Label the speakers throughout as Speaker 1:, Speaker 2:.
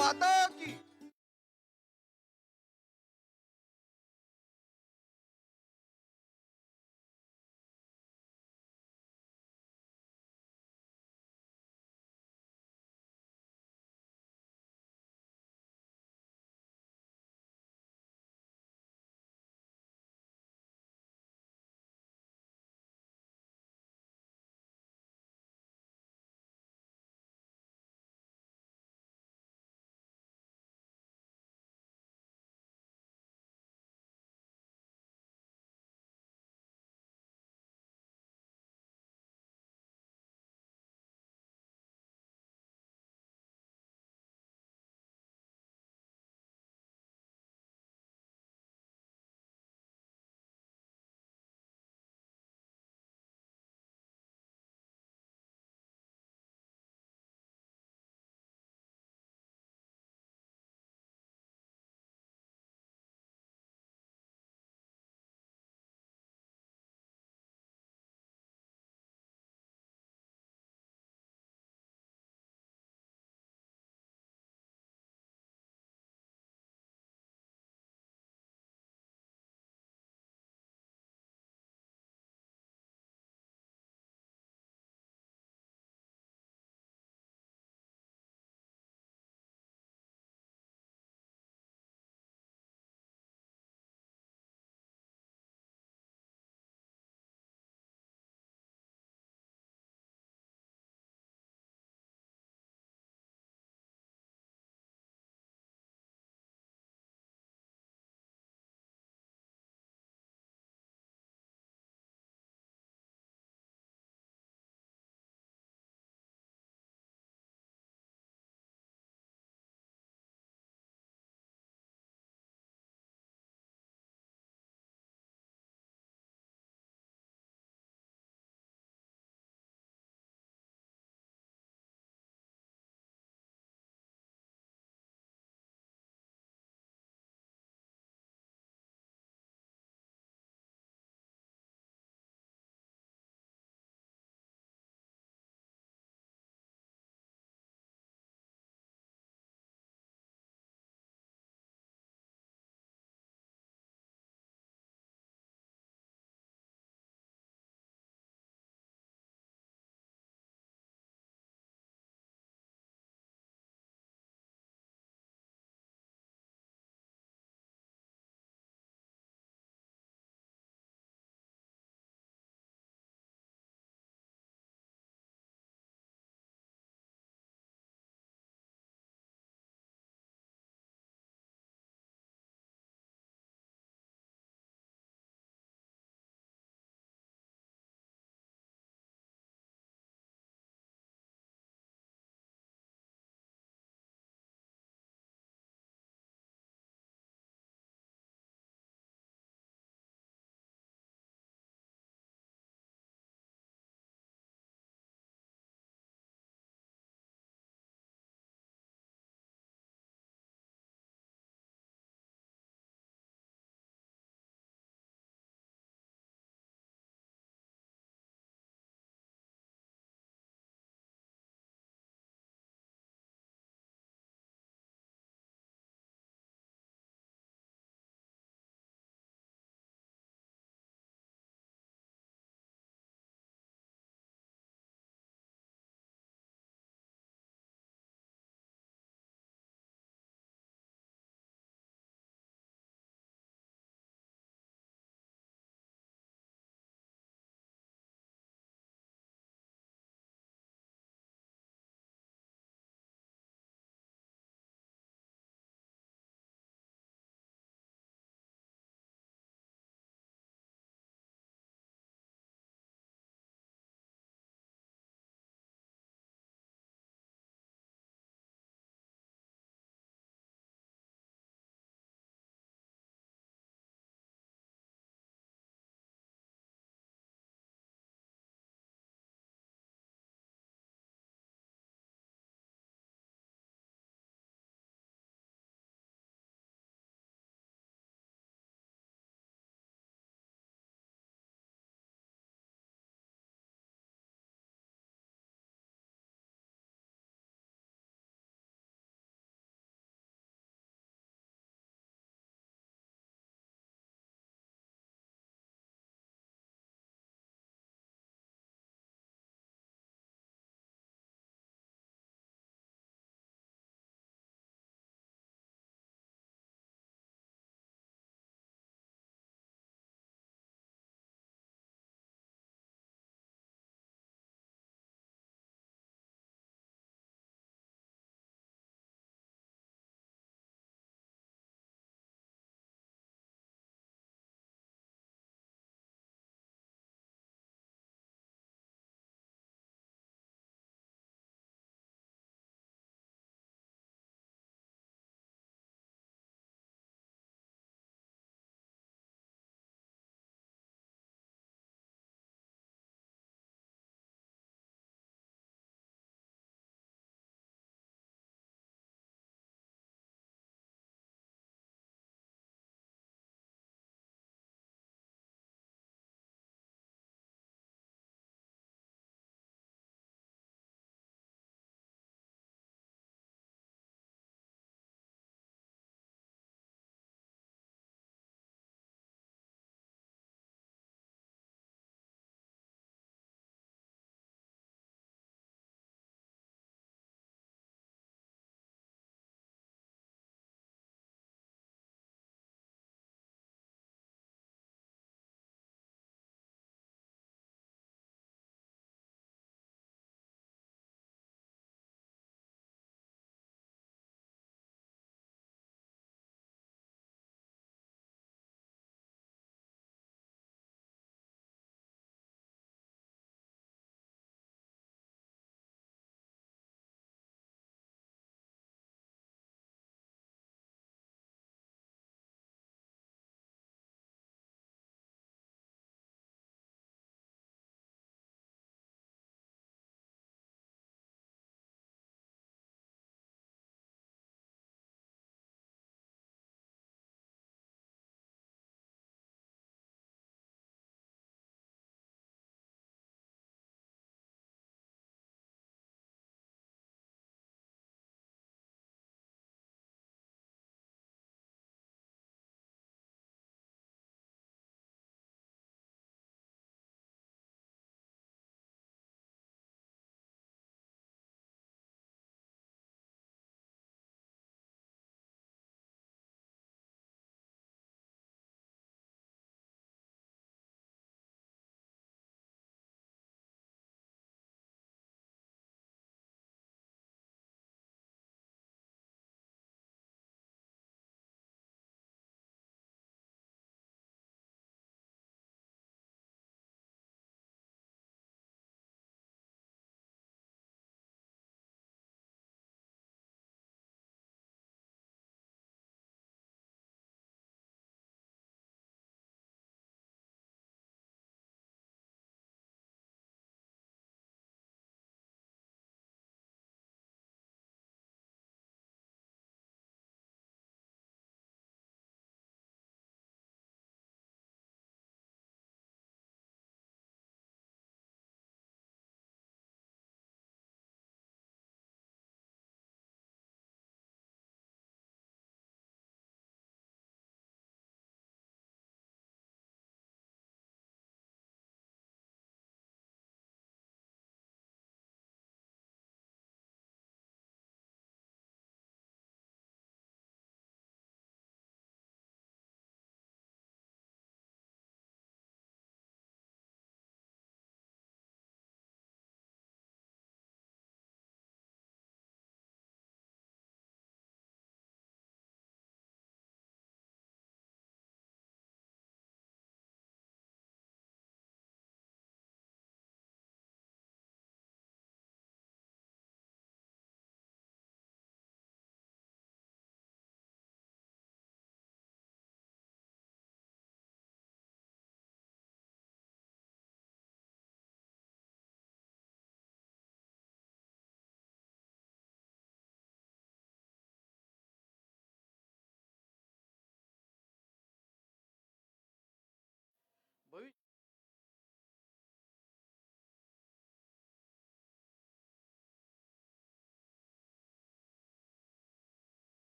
Speaker 1: माता की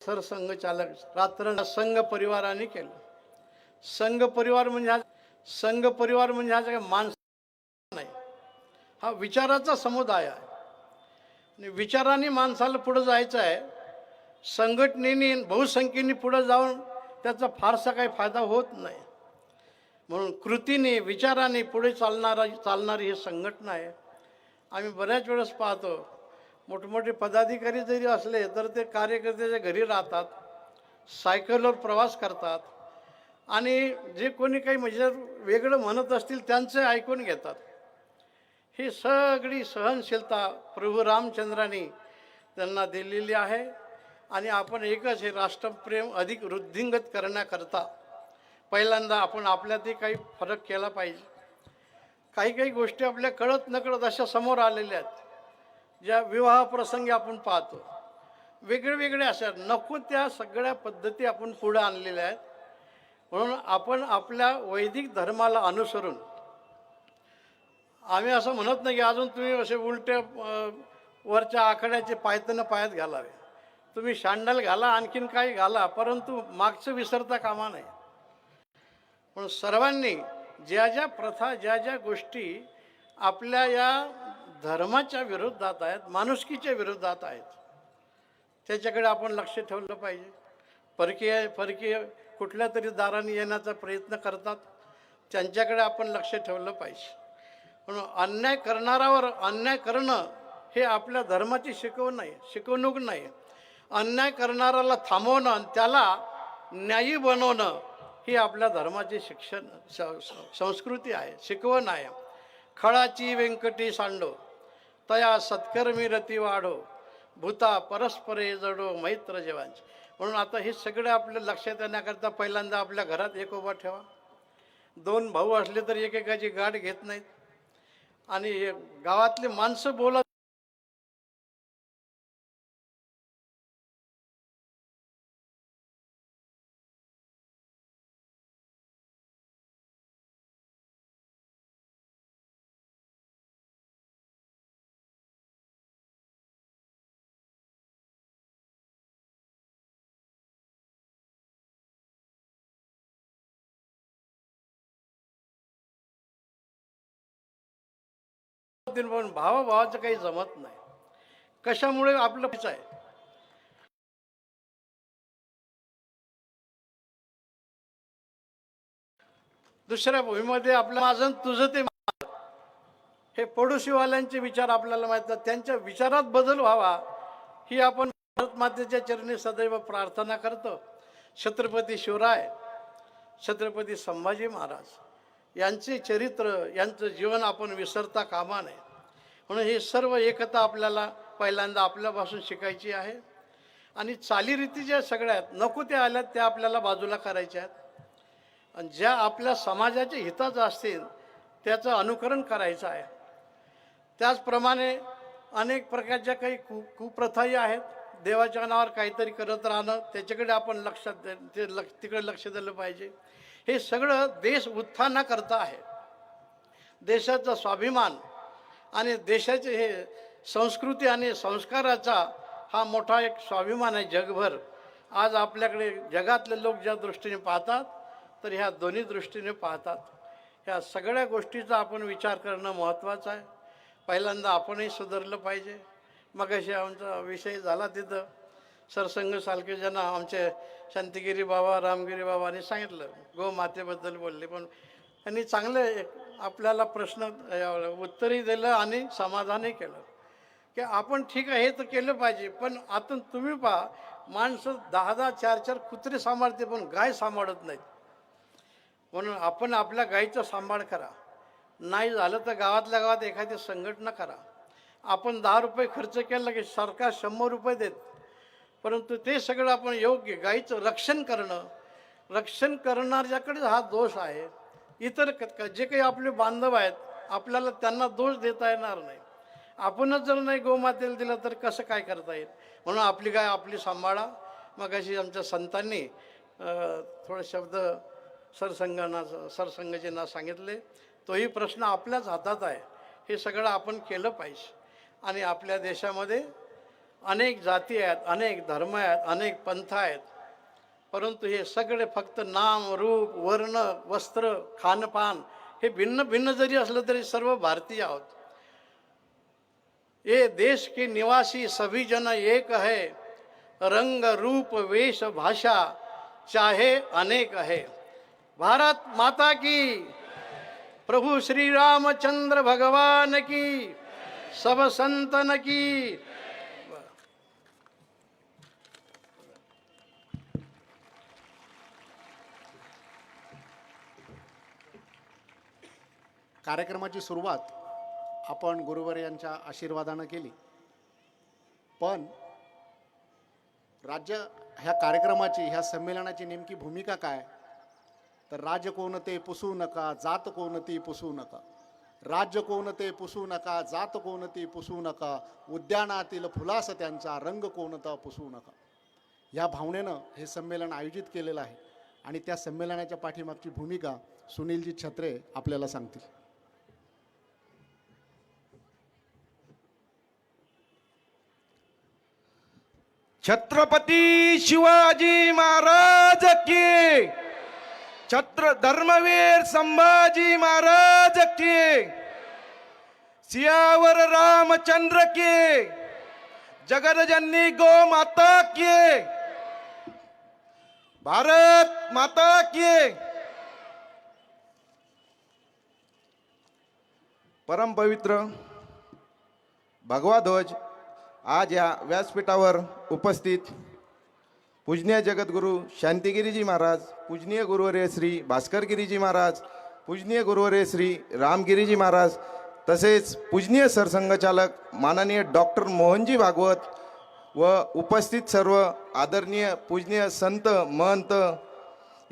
Speaker 1: सरसंघ चालक रात्र संघ परिवाराने केलं. संघ परिवार म्हणजे हा काही माणूस नाही, हा विचाराचा समुदाय आहे. आणि विचाराने माणसाला पुढं जायचं आहे. संघटनेने बहुसंख्येने पुढं जाऊन त्याचा फारसा काही फायदा होत नाही. म्हणून कृतीने विचाराने पुढे चालणारी ही संघटना आहे. आम्ही बऱ्याच वेळेस पाहतो, मोठमोठे पदाधिकारी जरी असले तर ते कार्यकर्त्याच्या घरी राहतात, सायकलवर प्रवास करतात आणि जे कोणी काही म्हणजे वेगळं म्हणत असतील त्यांचं ऐकून घेतात. ही सगळी सहनशीलता प्रभू रामचंद्रांनी त्यांना दिलेली आहे. आणि आपण एकच हे राष्ट्रप्रेम अधिक वृद्धिंगत करण्याकरता पहिल्यांदा आपण आपल्यातही काही फरक केला पाहिजे. काही काही गोष्टी आपल्या कळत नकळत अशा समोर आलेल्या आहेत, ज्या विवाह प्रसंगी आपण पाहतो. वेगळ्या अशा नको त्या सगळ्या पद्धती आपण पुढे आणलेल्या आहेत. म्हणून आपण आपल्या वैदिक धर्माला अनुसरून, आम्ही असं म्हणत नाही की अजून तुम्ही असे उलट्या वरच्या आखाड्याचे पायतनं पायात घालावे, तुम्ही शांडल घाला, आणखीन काही घाला, परंतु मागचं विसरता कामा नये. म्हणून सर्वांनी ज्या ज्या प्रथा, ज्या ज्या गोष्टी आपल्या या धर्माच्या विरोधात आहेत, माणुसकीच्या विरोधात आहेत, त्याच्याकडे आपण लक्ष ठेवलं पाहिजे. परकीय कुठल्या तरी दाराने येण्याचा प्रयत्न करतात, त्यांच्याकडे आपण लक्ष ठेवलं पाहिजे. म्हणून अन्याय करणारावर अन्याय करणं हे आपल्या धर्माची शिकवणूक नाही. अन्याय करणाऱ्याला थांबवणं आणि त्याला न्यायी बनवणं ही आपल्या धर्माची संस्कृती आहे, शिकवण आहे. खळाची व्यंकटी सांडो, तया सत्कर्मी रती वाढो, भूता परस्परे जडो मैत्र जेवांचे. म्हणून आता हे सगळं आपल्या लक्षात येण्याकरता पहिल्यांदा आपल्या घरात एकोबा ठेवा. दोन भाऊ असले तर एकेकाची गाठ घेत नाहीत आणि गावातली माणसं बोलत पण भावाभावाचं काही जमत नाही. कशामुळे? आपलं आहे. दुसऱ्या भूमीमध्ये आपलं माझं तुझं ते हे पडोशीवाल्यांचे विचार आपल्याला माहीत नाही. त्यांच्या विचारात बदल व्हावा ही आपण भारत मातेच्या चरणी सदैव प्रार्थना करतो. छत्रपती शिवराय, छत्रपती संभाजी महाराज यांचे चरित्र, यांचं जीवन आपण विसरता कामा नये. म्हणून हे सर्व एकता आपल्याला पहिल्यांदा आपल्यापासून शिकायची आहे. आणि चालीरीती ज्या सगळ्यात नको त्या आल्यात त्या आपल्याला बाजूला करायच्या आहेत. आणि ज्या आपल्या समाजाच्या हिताचं असतील त्याचं अनुकरण करायचं आहे. त्याचप्रमाणे अनेक प्रकारच्या काही कुप्रथाही आहेत. देवाच्या नावावर काहीतरी करत राहणं, त्याच्याकडे आपण तिकडे लक्ष दिलं पाहिजे. हे सगळं देश उत्थानाकरता आहे. देशाचा स्वाभिमान आणि देशाचे हे संस्कृती आणि संस्काराचा हा मोठा एक स्वाभिमान आहे जगभर. आज आपल्याकडे जगातले लोक ज्या दृष्टीने पाहतात तर ह्या दोन्ही दृष्टीने पाहतात. ह्या सगळ्या गोष्टीचा आपण विचार करणं महत्त्वाचं आहे. पहिल्यांदा आपणही सुधारलं पाहिजे. मग असे आमचा विषय झाला तिथं सरसंघ सालकेजना आमचे शांतिगिरी बाबा, रामगिरी बाबांनी सांगितलं, गोमातेबद्दल बोलले. पण त्यांनी चांगले आपल्याला प्रश्न उत्तरही दिलं आणि समाधानही केलं की आपण ठीक आहे हे तर केलं पाहिजे. पण आता तुम्ही पहा, माणसं 10-10, 4-4 कुत्रे सांभाळते पण गाय सांभाळत नाहीत. म्हणून आपण आपल्या गायीचा सांभाळ करा. नाही झालं तर गावातल्या गावात एखादी संघटना करा. आपण 10 रुपये खर्च केला की सरकार 100 रुपये देत. परंतु ते सगळं आपण योग्य गायीचं रक्षण करणाऱ्याकडे हा दोष आहे. इतर जे काही आपले बांधव आहेत आपल्याला त्यांना दोष देता येणार नाही. आपणच जर नाही गोमातेला दिलं तर कसं काय करता येईल. म्हणून आपली गाय आपली सांभाळा. मग अशी आमच्या संतांनी थोडे शब्द सरसंघजींना सांगितले. तोही प्रश्न आपल्याच हातात आहे. हे सगळं आपण केलं पाहिजे. आणि आपल्या देशामध्ये अनेक जाती आहेत, अनेक धर्म आहेत, अनेक पंथ आहेत, परंतु हे सगळे फक्त नाम, रूप, वर्ण, वस्त्र, खानपान हे भिन्न भिन्न जरी असलं तरी सर्व भारतीय आहोत. ये देश के निवासी सभी जन एक है, रंग रूप वेश भाषा चाहे अनेक है. भारत माता की, प्रभु श्री रामचंद्र भगवान की, सब संतन की.
Speaker 2: कार्यक्रमाची सुरुवात आपण गुरुवर्यांच्या आशीर्वादानं केली, पण राज्य ह्या कार्यक्रमाची, ह्या संमेलनाची नेमकी भूमिका काय? तर राज्य कोणते पुसू नका, जात कोणती पुसू नका. राज्य कोणते पुसू नका, जात कोणती पुसू नका, उद्यानातील फुलास त्यांचा रंग कोणता पुसू नका. ह्या भावनेनं हे संमेलन आयोजित केलेलं आहे आणि त्या संमेलनाच्या पाठीमागची भूमिका सुनीलजी छत्रे आपल्याला सांगतील.
Speaker 3: छत्रपती शिवाजी महाराज की, छत्र धर्मवीर संभाजी महाराज की, सियावर रामचंद्र की, जगतजननी गौ माता की, भारत माता की. परम पवित्र भगवा ध्वज आज या व्यासपीठावर उपस्थित पूजनीय जगद्गुरु शांतिगिरीजी महाराज, पूजनीय गुरुवर्य श्री भास्करगिरीजी महाराज, पूजनीय गुरुवर्य श्री रामगिरीजी महाराज, तसेच पूजनीय सरसंघचालक माननीय डॉक्टर मोहनजी भागवत व उपस्थित सर्व आदरणीय पूजनीय संत महंत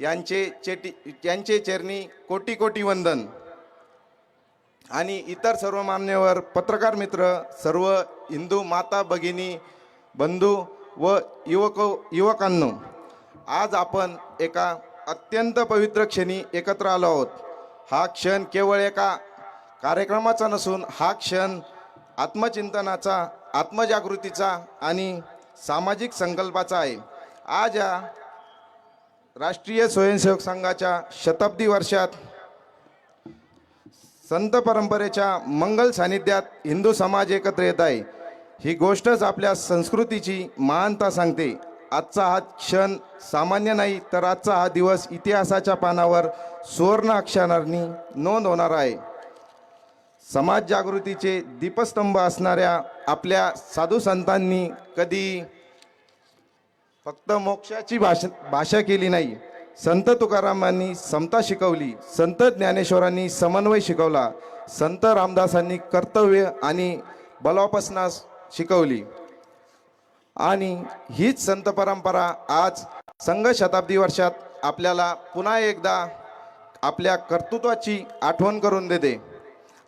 Speaker 3: यांचे चरणी कोटी कोटी वंदन. आणि इतर सर्व मान्यवर, पत्रकार मित्र, सर्व हिंदू माता भगिनी, बंधू व युवकांनो, आज आपण एका अत्यंत पवित्र क्षणी एकत्र आलो आहोत. हा क्षण केवळ एका कार्यक्रमाचा नसून हा क्षण आत्मचिंतनाचा, आत्मजागृतीचा आणि सामाजिक संकल्पाचा आहे. आज या राष्ट्रीय स्वयंसेवक संघाच्या शताब्दी वर्षात संत परंपरेच्या मंगल सानिध्यात हिंदू समाज एकत्र येत आहे. ही गोष्टच आपल्या संस्कृतीची महानता सांगते. आजचा हा क्षण सामान्य नाही, तर आजचा हा दिवस इतिहासाच्या पानावर सुवर्ण अक्षरांनी नोंद होणार आहे. समाज जागृतीचे दीपस्तंभ असणाऱ्या आपल्या साधू संतांनी कधी फक्त मोक्षाची भाषा केली नाही. संत तुकारामांनी समता शिकवली, संत ज्ञानेश्वरांनी समन्वय शिकवला, संत रामदासांनी कर्तव्य आणि बलोपासना शिकवली. आणि हीच संत परंपरा आज संघ शताब्दी वर्षात आपल्याला पुन्हा एकदा आपल्या कर्तृत्वाची आठवण करून देते.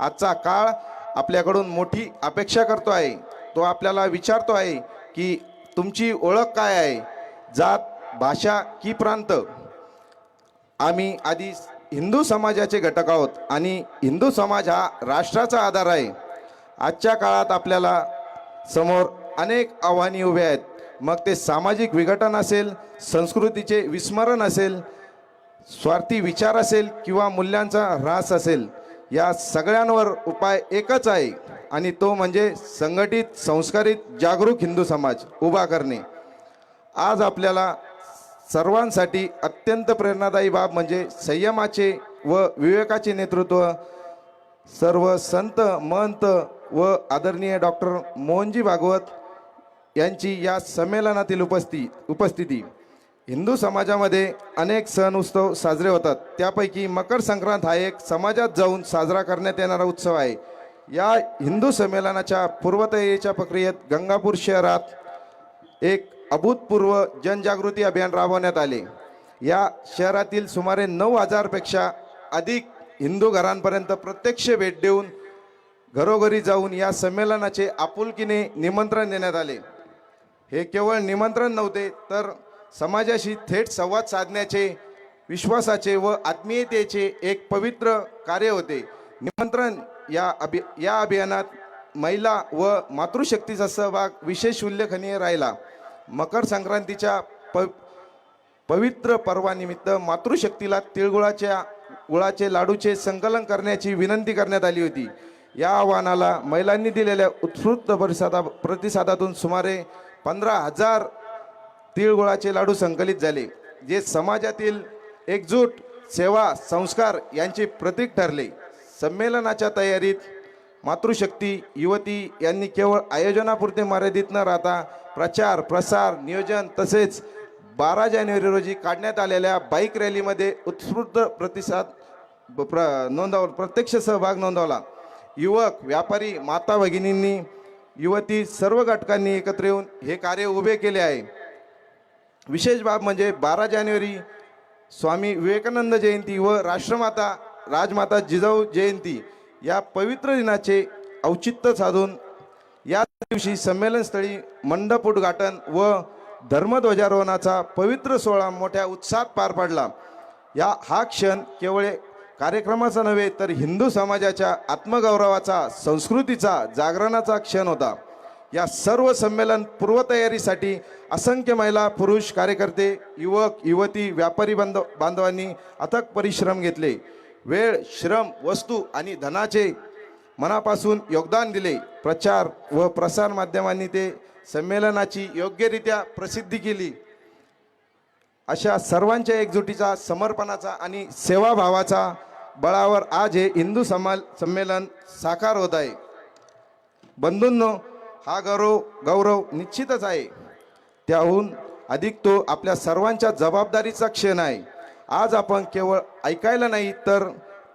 Speaker 3: आजचा काळ आपल्याकडून मोठी अपेक्षा करतो आहे. तो आपल्याला विचारतो आहे की तुमची ओळख काय आहे, जात, भाषा की प्रांत. आम्ही आधी हिंदू समाजाचे घटक आहोत आणि हिंदू समाज हा राष्ट्राचा आधार आहे. आजच्या काळात आपल्याला समोर अनेक आव्हाने उभे आहेत. मग ते सामाजिक विघटन असेल, संस्कृतीचे विस्मरण असेल, स्वार्थी विचार असेल किंवा मूल्यांचा ऱ्हास असेल, या सगळ्यांवर उपाय एकच आहे आणि तो म्हणजे संघटित, संस्कारित, जागरूक हिंदू समाज उभा करणे. आज आपल्याला सर्वांसाठी अत्यंत प्रेरणादायी बाब म्हणजे संयमाचे व विवेकाचे नेतृत्व सर्व संत महंत व आदरणीय डॉक्टर मोहनजी भागवत यांची या संमेलनातील उपस्थिती. हिंदू समाजामध्ये अनेक सण उत्सव साजरे होतात. त्यापैकी मकर संक्रांत हा एक समाजात जाऊन साजरा करण्यात येणारा उत्सव आहे. या हिंदू संमेलनाच्या पूर्वतयारीच्या प्रक्रियेत गंगापूर शहरात एक अभूतपूर्व जनजागृती अभियान राबवण्यात आले. या शहरातील सुमारे 9,000 पेक्षा अधिक हिंदू घरांपर्यंत प्रत्यक्ष भेट देऊन घरोघरी जाऊन या संमेलनाचे आपुलकीने निमंत्रण देण्यात आले. हे केवळ निमंत्रण नव्हते, तर समाजाशी थेट संवाद साधण्याचे, विश्वासाचे व आत्मीयतेचे एक पवित्र कार्य होते. निमंत्रण या अभियानात महिला व मातृशक्तीचा सहभाग विशेष उल्लेखनीय राहिला. मकर संक्रांतीच्या पवित्र पर्वानिमित्त मातृशक्तीला तिळगुळाच्या गुळाचे लाडूचे संकलन करण्याची विनंती करण्यात आली होती. या आव्हानाला महिलांनी दिलेल्या उत्स्फूर्त प्रतिसादातून सुमारे 15,000 तिळगुळाचे लाडू संकलित झाले, जे समाजातील एकजूट, सेवा, संस्कार यांचे प्रतीक ठरले. संमेलनाच्या तयारीत मातृशक्ती युवती यांनी केवळ आयोजनापुरते मर्यादित न राहता प्रचार, प्रसार, नियोजन तसेच 12 जानेवारी रोजी काढण्यात आलेल्या बाईक रॅलीमध्ये उत्स्फूर्त प्रतिसाद नोंदवला, प्रत्यक्ष सहभाग नोंदवला. युवक, व्यापारी, माता भगिनींनी, युवती सर्व घटकांनी एकत्र येऊन हे कार्य उभे केले आहे. विशेष बाब म्हणजे 12 जानेवारी स्वामी विवेकानंद जयंती व राष्ट्रमाता राजमाता जिजाऊ जयंती या पवित्र दिनाचे औचित्य साधून या दिवशी संमेलनस्थळी मंडप उद्घाटन व धर्मध्वजारोहणाचा पवित्र सोहळा मोठ्या उत्साहात पार पडला. हा क्षण केवळ कार्यक्रमाचा नव्हे तर हिंदू समाजाच्या आत्मगौरवाचा, संस्कृतीचा, जागरणाचा क्षण होता. या सर्व संमेलन पूर्वतयारीसाठी असंख्य महिला, पुरुष, कार्यकर्ते, युवक, युवती, व्यापारी बांधवांनी अथक परिश्रम घेतले. वेळ, श्रम, वस्तू आणि धनाचे मनापासून योगदान दिले. प्रचार व प्रसार माध्यमांनी ते संमेलनाची योग्यरित्या प्रसिद्धी केली. अशा सर्वांच्या एकजुटीचा, समर्पणाचा आणि सेवाभावाचा बळावर आज हे हिंदू संमेलन साकार होत आहे. बंधूंनो, हा गौरव निश्चितच आहे. त्याहून अधिक तो आपल्या सर्वांच्या जबाबदारीचा क्षण आहे. आज आपण केवळ ऐकायला नाही तर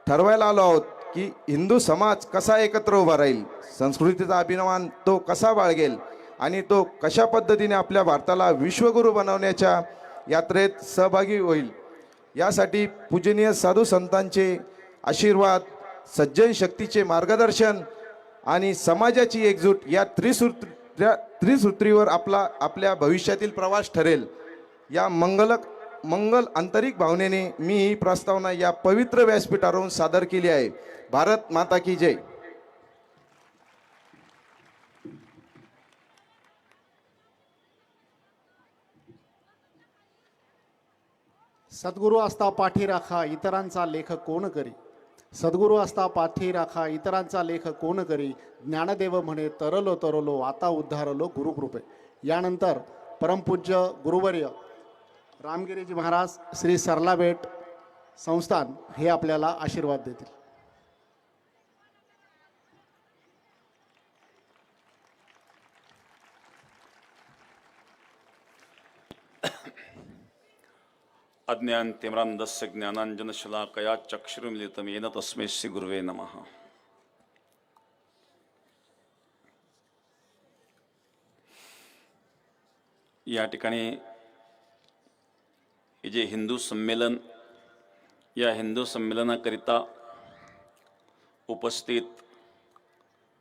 Speaker 3: ठरवायला आलो आहोत की हिंदू समाज कसा एकत्र उभा राहील, संस्कृतीचा अभिमान तो कसा बाळगेल आणि तो कशा पद्धतीने आपल्या भारताला विश्वगुरू बनवण्याच्या यात्रेत सहभागी होईल. यासाठी पूजनीय साधू संतांचे आशीर्वाद, सज्जन शक्तीचे मार्गदर्शन आणि समाजाची एकजूट या त्रिसूत्रीवर आपल्या भविष्यातील प्रवास ठरेल. या मंगल आंतरिक भावनेने मी ही प्रस्तावना या पवित्र व्यासपीठावरून सादर केली आहे. भारत माता की जय.
Speaker 2: सद्गुरू असता पाठी राखा इतरांचा लेख कोण करी. सद्गुरू असता पाठी राखा इतरांचा लेख कोण करी. ज्ञानदेव म्हणे तरलो तरलो आता उद्धारलो गुरुकृपे. यानंतर परमपूज्य गुरुवर्य रामगिरीजी महाराज श्री सरलाबेट संस्थान हे आपल्याला आशीर्वाद देतील.
Speaker 4: अज्ञानतिमिरान्धस्य ज्ञानाञ्जनशलाकया चक्षुरुन्मिलितं येन तस्मै श्रीगुरुवे नमः. या ठिकाणी हे जे हिंदू संमेलन, या हिंदू संमेलनाकरिता उपस्थित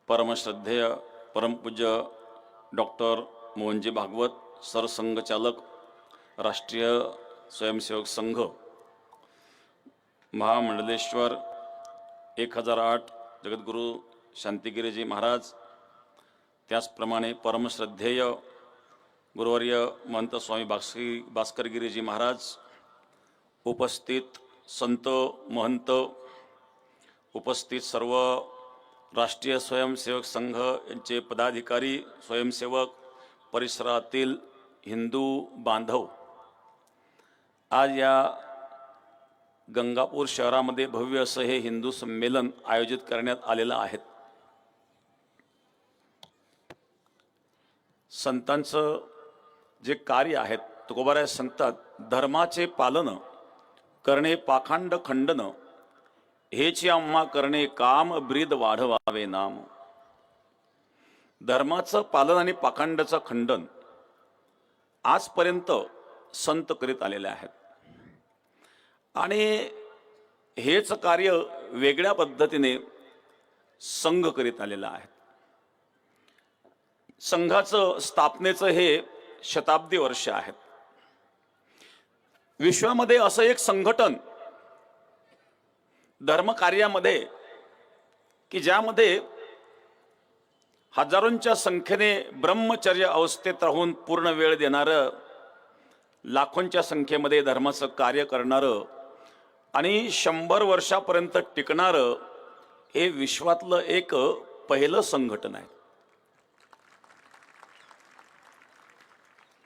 Speaker 4: परमश्रद्धेय परमपूज्य डॉक्टर मोहनजी भागवत सरसंघचालक, राष्ट्रीय स्वयंसेवक संघ, महामंडलेश्वर 1008 जगद्गुरू शांतिगिरीजी महाराज, त्याचप्रमाणे परमश्रद्धेय गुरुवर्य महंत स्वामी भास्करगिरीजी महाराज, उपस्थित संत महंत, उपस्थित सर्व राष्ट्रीय स्वयंसेवक संघ यांचे पदाधिकारी, स्वयंसेवक, परिसरातील हिंदू बांधव, आज या गंगापूर शहरामध्ये भव्य असं हे हिंदू संमेलन आयोजित करण्यात आलेलं आहे. संतांचं जे कार्य आहे, तुकोबाराय सांगतात, धर्माचे पालन करणे पाखंड खंडन, हेची आम्हा करणे काम ब्रीद वाढवावे नाम. धर्माचं पालन आणि पाखंडाचं खंडन आजपर्यंत संत करीत आलेले आहेत आणि हेच कार्य वेगळ्या पद्धतीने संघ करीत आलेला आहे. संघाचं स्थापनेचं हे शताब्दी वर्ष आहेत. विश्वामध्ये असं एक संघटन धर्म कार्यामध्ये की ज्यामध्ये हजारोंच्या संख्येने ब्रह्मचर्य अवस्थेत राहून पूर्ण वेळ देणारं, लाखोंच्या संख्येमध्ये धर्माचं कार्य करणारं आणि 100 वर्षापर्यंत टिकणारं हे विश्वातलं एक पहिलं संघटन आहे.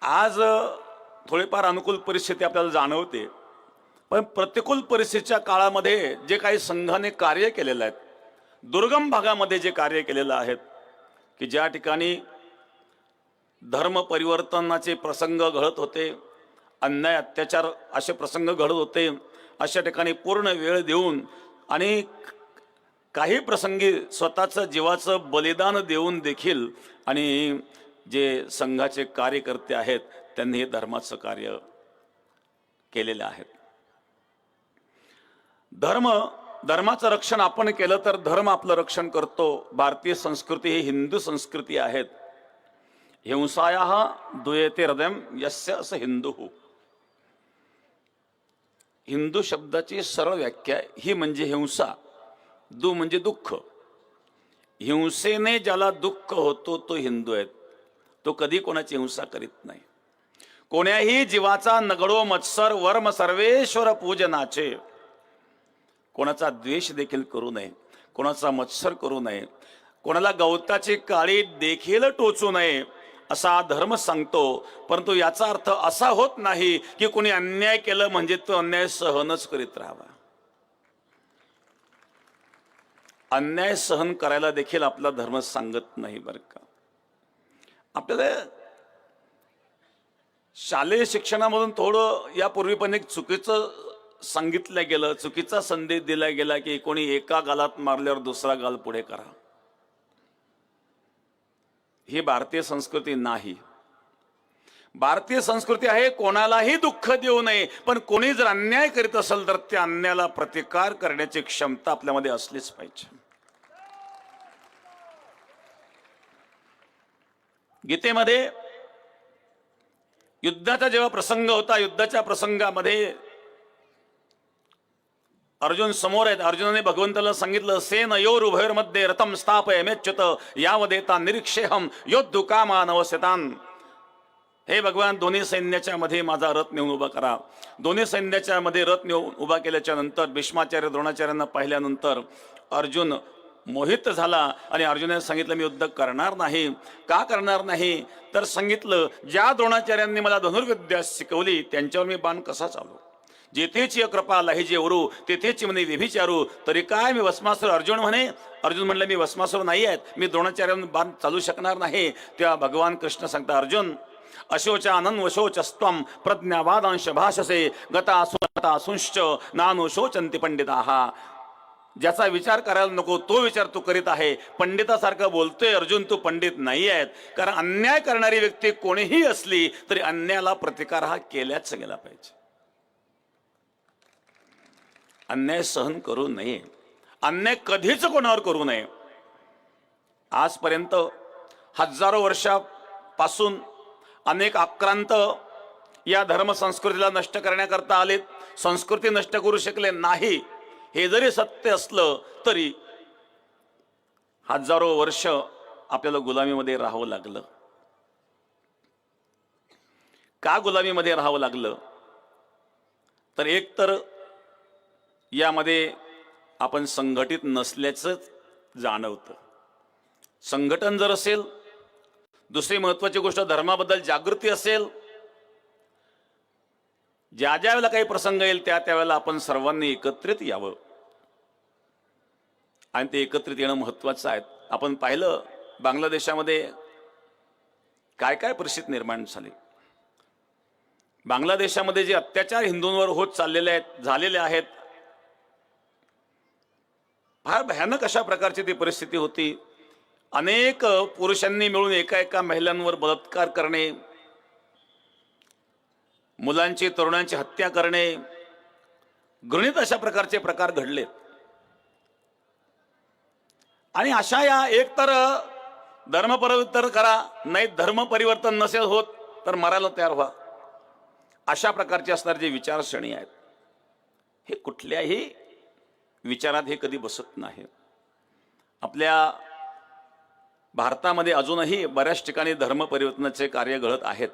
Speaker 4: आज थोडीफार अनुकूल परिस्थिती आपल्याला जाणवते, पण प्रतिकूल परिस्थितीच्या काळामध्ये जे काही संघाने कार्य केलेलं आहे, दुर्गम भागामध्ये जे कार्य केलेलं आहे, की ज्या ठिकाणी धर्म परिवर्तनाचे प्रसंग घडत होते, अन्याय अत्याचार असे प्रसंग घडत होते, अशा ठिकाणी पूर्ण वेळ देऊन आणि काही प्रसंगी स्वतःचं जीवाचं बलिदान देऊन देखील आणि जे संघाचे कार्यकर्ते आहेत त्यांनी हे धर्माचं कार्य केलेलं आहे. धर्माचं रक्षण आपण केलं तर धर्म आपलं रक्षण करतो. भारतीय संस्कृती ही हिंदू संस्कृती आहेत. हिंसायाः दूयते हृदयम यस्य असं हिंदू. हिंदू शब्दाची सरळ व्याख्या ही म्हणजे हिंसा, दू म्हणजे दुःख. हिंसेने ज्याला दुःख होतो तो हिंदू आहे. तो कधी कोणाची हिंसा करीत नाही. कोण्याही जीवाचा नगडो मत्सर वर्म सर्वेश्वर पूजनाचे. कोणाचा द्वेष देखील करू नये, कोणाचा मत्सर करू नये, कोणाला गवताची काळी देखील टोचू नये असा धर्म सांगतो. परंतु याचा अर्थ असा होत नाही की कोणी अन्याय केलं म्हणजे तो अन्याय सहनच करीत राहावा. अन्याय सहन करायला देखील आपला धर्म सांगत नाही बरं का. आपल्याला शालेय शिक्षणामधून थोडं यापूर्वी पण एक चुकीचं सांगितलं गेलं, चुकीचा संदेश दिला गेला की कोणी एका गालात मारल्यावर दुसरा गाल पुढे करा. ही भारतीय संस्कृती नाही. भारतीय संस्कृती आहे कोणालाही दुःख देऊ नये, पण कोणी जर अन्याय करीत असेल तर त्या अन्यायाला प्रतिकार करण्याची क्षमता आपल्यामध्ये असलीच पाहिजे. गीतेमध्ये युद्धाचा जेव्हा प्रसंग होता, युद्धाच्या प्रसंगामध्ये अर्जुन समोर आहेत. अर्जुनाने भगवंताला सांगितलं, सेनयोर उभयोर्मध्ये रथम स्थापयमेच्युत यावदेता निरीक्षेहम योद्धु कामानवस्यतान. हे भगवान, दोन्ही सैन्याच्या मध्ये माझा रथ नेऊन उभा करा. दोन्ही सैन्याच्या मध्ये रथ नेऊन उभा केल्याच्या नंतर भीष्माचार्य द्रोणाचार्यांना पाहिल्यानंतर अर्जुन मोहित झाला आणि अर्जुनाने सांगितलं, मी युद्ध करणार नाही. का करणार नाही तर सांगितलं, ज्या द्रोणाचार्यांनी मला धनुर्विद्या शिकवली त्यांच्यावर मी बाण कसा चालू. जेथेची कृपा लहिजे उरू तेथेची म्हणे विभिचारू. तरी काय मी भस्मासूर. अर्जुन म्हणलं मी भस्मासूर नाही आहेत, मी द्रोणाचार्यांना बाण चालू शकणार नाही. तेव्हा भगवान कृष्ण सांगता, अर्जुन अशोचा अनन्वशोचस्त्वं प्रज्ञावादांश भाषसे गतासुंश्च नानुशोचन्ति पंडिताः. ज्याचा विचार करायला नको तो विचार तू करीत आहे. पंडितासारखं बोलतोय अर्जुन, तू पंडित नाही आहेत. कारण अन्याय करणारी व्यक्ती कोणीही असली तरी अन्यायाला प्रतिकार हा केल्याच गेला पाहिजे. अन्याय सहन करू नये. अन्याय कधीच कोणावर करू नये. आजपर्यंत हजारो वर्षापासून अनेक आक्रांत या धर्म संस्कृतीला नष्ट करण्याकरता आलेत. संस्कृती नष्ट करू शकले नाही. हे जरी सत्य असलं तरी हजारो वर्ष आपल्याला गुलामीमध्ये राहावं लागलं. का गुलामीमध्ये राहावं लागलं तर एक तर यामध्ये आपण संघटित नसल्याचं जाणवतं. संघटन जर असेल, दुसरी महत्वाची गोष्ट धर्माबद्दल जागृती असेल, ज्या ज्या वेळेला काही प्रसंग येईल त्या त्यावेळेला आपण सर्वांनी एकत्रित यावं आणि ते एकत्रित येणं महत्वाचं आहे. आपण पाहिलं बांगलादेशामध्ये काय काय परिस्थिती निर्माण झाली. बांगलादेशामध्ये जे अत्याचार हिंदूंवर होत झालेले आहेत, फार भयानक अशा प्रकारची ती परिस्थिती होती. अनेक पुरुषांनी मिळून एका एका महिलांवर बलात्कार करणे, मुलांची तरुणांची हत्या करणे, घृणित अशा प्रकारचे प्रकार घडले. आणि अशा या एक तर धर्म परिवर्तन करा, नाही धर्म परिवर्तन नसेल होत तर मरायला तयार व्हा, अशा प्रकारचे असणारे जे विचारसरणी आहेत, हे कुठल्याही विचारात हे कधी बसत नाही. आपल्या भारतामध्ये अजूनही बऱ्याच ठिकाणी धर्म परिवर्तनाचे कार्य घडत आहेत.